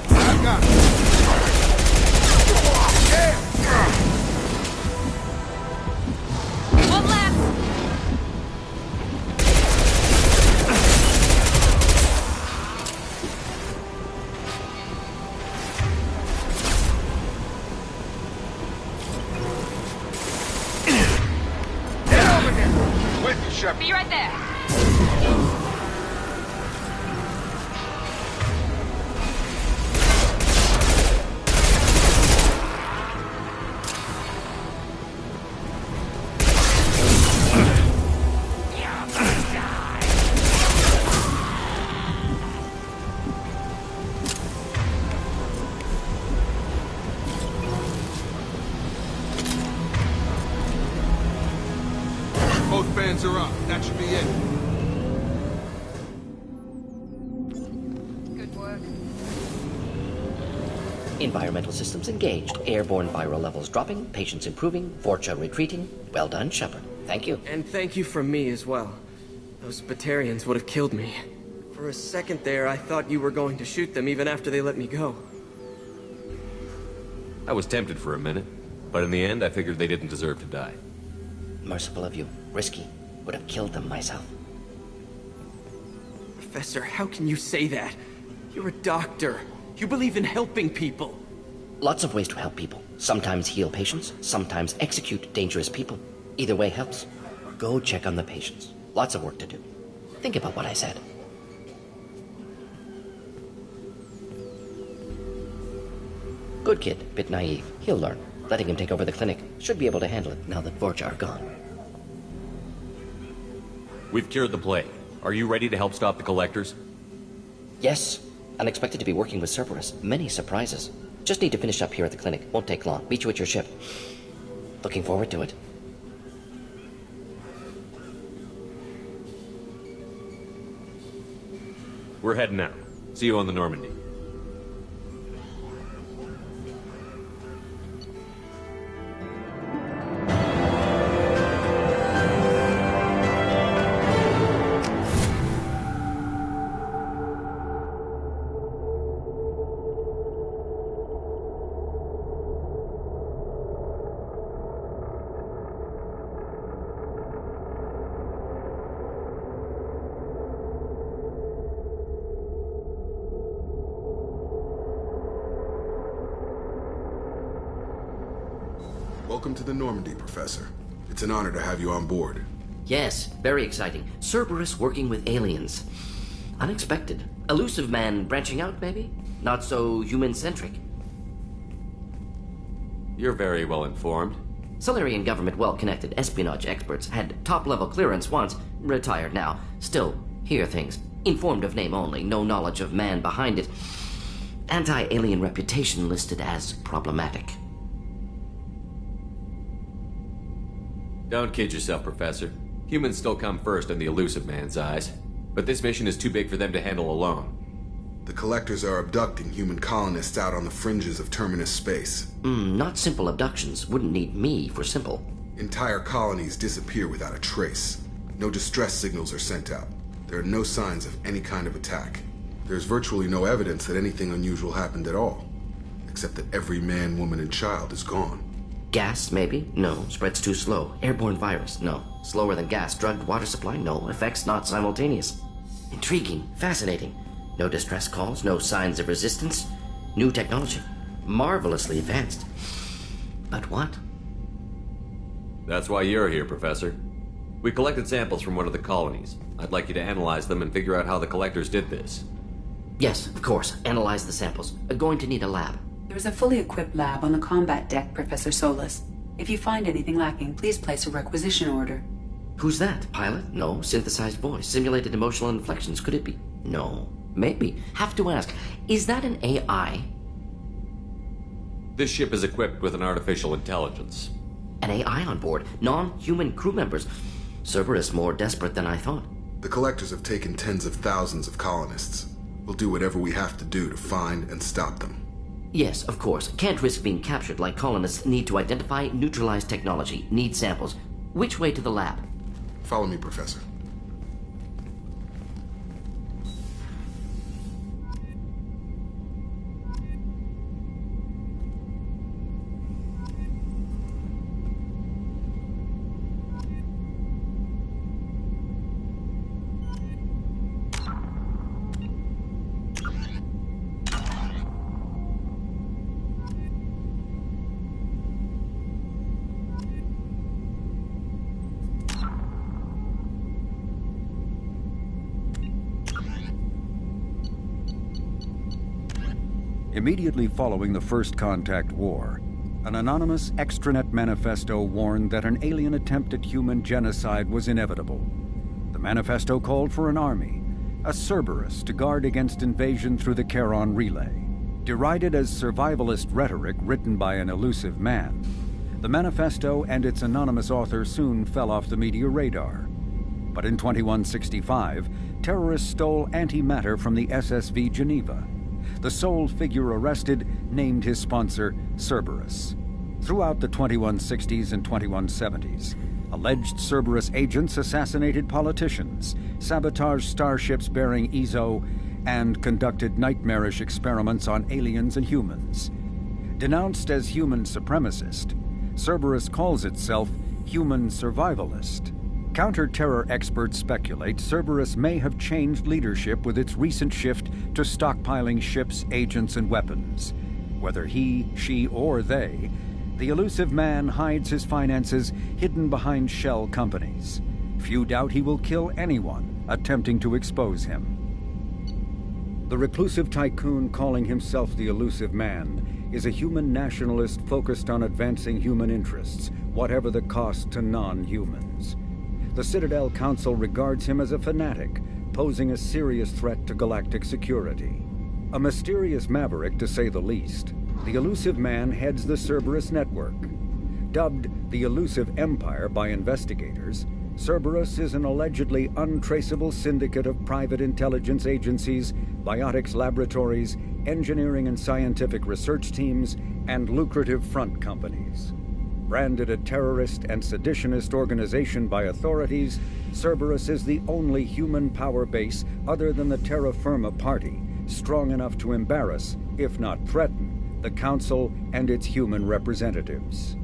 I got it. One left! Get over here! With you, Shepard. Be right there! Both fans are up. That should be it. Good work. Environmental systems engaged. Airborne viral levels dropping. Patients improving. Vorcha retreating. Well done, Shepard. Thank you. And thank you from me as well. Those Batarians would have killed me. For a second there, I thought you were going to shoot them even after they let me go. I was tempted for a minute, but in the end, I figured they didn't deserve to die. Merciful of you. Risky. Would have killed them myself. Professor, how can you say that? You're a doctor. You believe in helping people. Lots of ways to help people. Sometimes heal patients, sometimes execute dangerous people. Either way helps. Go check on the patients. Lots of work to do. Think about what I said. Good kid, bit naive. He'll learn. Letting him take over the clinic. Should be able to handle it now that Vorcha are gone. We've cured the plague. Are you ready to help stop the Collectors? Yes. Unexpected to be working with Cerberus. Many surprises. Just need to finish up here at the clinic. Won't take long. Meet you at your ship. Looking forward to it. We're heading out. See you on the Normandy. Welcome to the Normandy, Professor. It's an honor to have you on board. Yes, very exciting. Cerberus working with aliens. Unexpected. Elusive man branching out, maybe? Not so human-centric. You're very well informed. Solarian government well-connected espionage experts had top-level clearance once, retired now. Still, hear things. Informed of name only, no knowledge of man behind it. Anti-alien reputation listed as problematic. Don't kid yourself, Professor. Humans still come first in the elusive man's eyes. But this mission is too big for them to handle alone. The Collectors are abducting human colonists out on the fringes of Terminus space. Not simple abductions. Wouldn't need me for simple. Entire colonies disappear without a trace. No distress signals are sent out. There are no signs of any kind of attack. There's virtually no evidence that anything unusual happened at all. Except that every man, woman, and child is gone. Gas, maybe? No. Spreads too slow. Airborne virus? No. Slower than gas. Drugged water supply? No. Effects not simultaneous. Intriguing. Fascinating. No distress calls. No signs of resistance. New technology. Marvelously advanced. But what? That's why you're here, Professor. We collected samples from one of the colonies. I'd like you to analyze them and figure out how the collectors did this. Yes, of course. Analyze the samples. Going to need a lab. There is a fully equipped lab on the combat deck, Professor Solis. If you find anything lacking, please place a requisition order. Who's that? Pilot? No. Synthesized voice. Simulated emotional inflections. Could it be? No. Maybe. Have to ask. Is that an AI? This ship is equipped with an artificial intelligence. An AI on board? Non-human crew members? Cerberus more desperate than I thought. The collectors have taken tens of thousands of colonists. We'll do whatever we have to do to find and stop them. Yes, of course. Can't risk being captured like colonists need to identify, neutralize technology, need samples. Which way to the lab? Follow me, Professor. Immediately following the First Contact War, an anonymous extranet manifesto warned that an alien attempt at human genocide was inevitable. The manifesto called for an army, a Cerberus, to guard against invasion through the Charon Relay. Derided as survivalist rhetoric written by an elusive man, the manifesto and its anonymous author soon fell off the media radar. But in 2165, terrorists stole antimatter from the SSV Geneva. The sole figure arrested named his sponsor Cerberus. Throughout the 2160s and 2170s, alleged Cerberus agents assassinated politicians, sabotaged starships bearing Ezo, and conducted nightmarish experiments on aliens and humans. Denounced as human supremacist, Cerberus calls itself human survivalist. Counter-terror experts speculate Cerberus may have changed leadership with its recent shift to stockpiling ships, agents, and weapons. Whether he, she, or they, the elusive man hides his finances hidden behind shell companies. Few doubt he will kill anyone attempting to expose him. The reclusive tycoon calling himself the elusive man is a human nationalist focused on advancing human interests, whatever the cost to non-humans. The Citadel Council regards him as a fanatic, posing a serious threat to galactic security. A mysterious maverick, to say the least, the elusive man heads the Cerberus network. Dubbed the Elusive Empire by investigators, Cerberus is an allegedly untraceable syndicate of private intelligence agencies, biotics laboratories, engineering and scientific research teams, and lucrative front companies. Branded a terrorist and seditionist organization by authorities, Cerberus is the only human power base other than the Terra Firma Party strong enough to embarrass, if not threaten, the Council and its human representatives.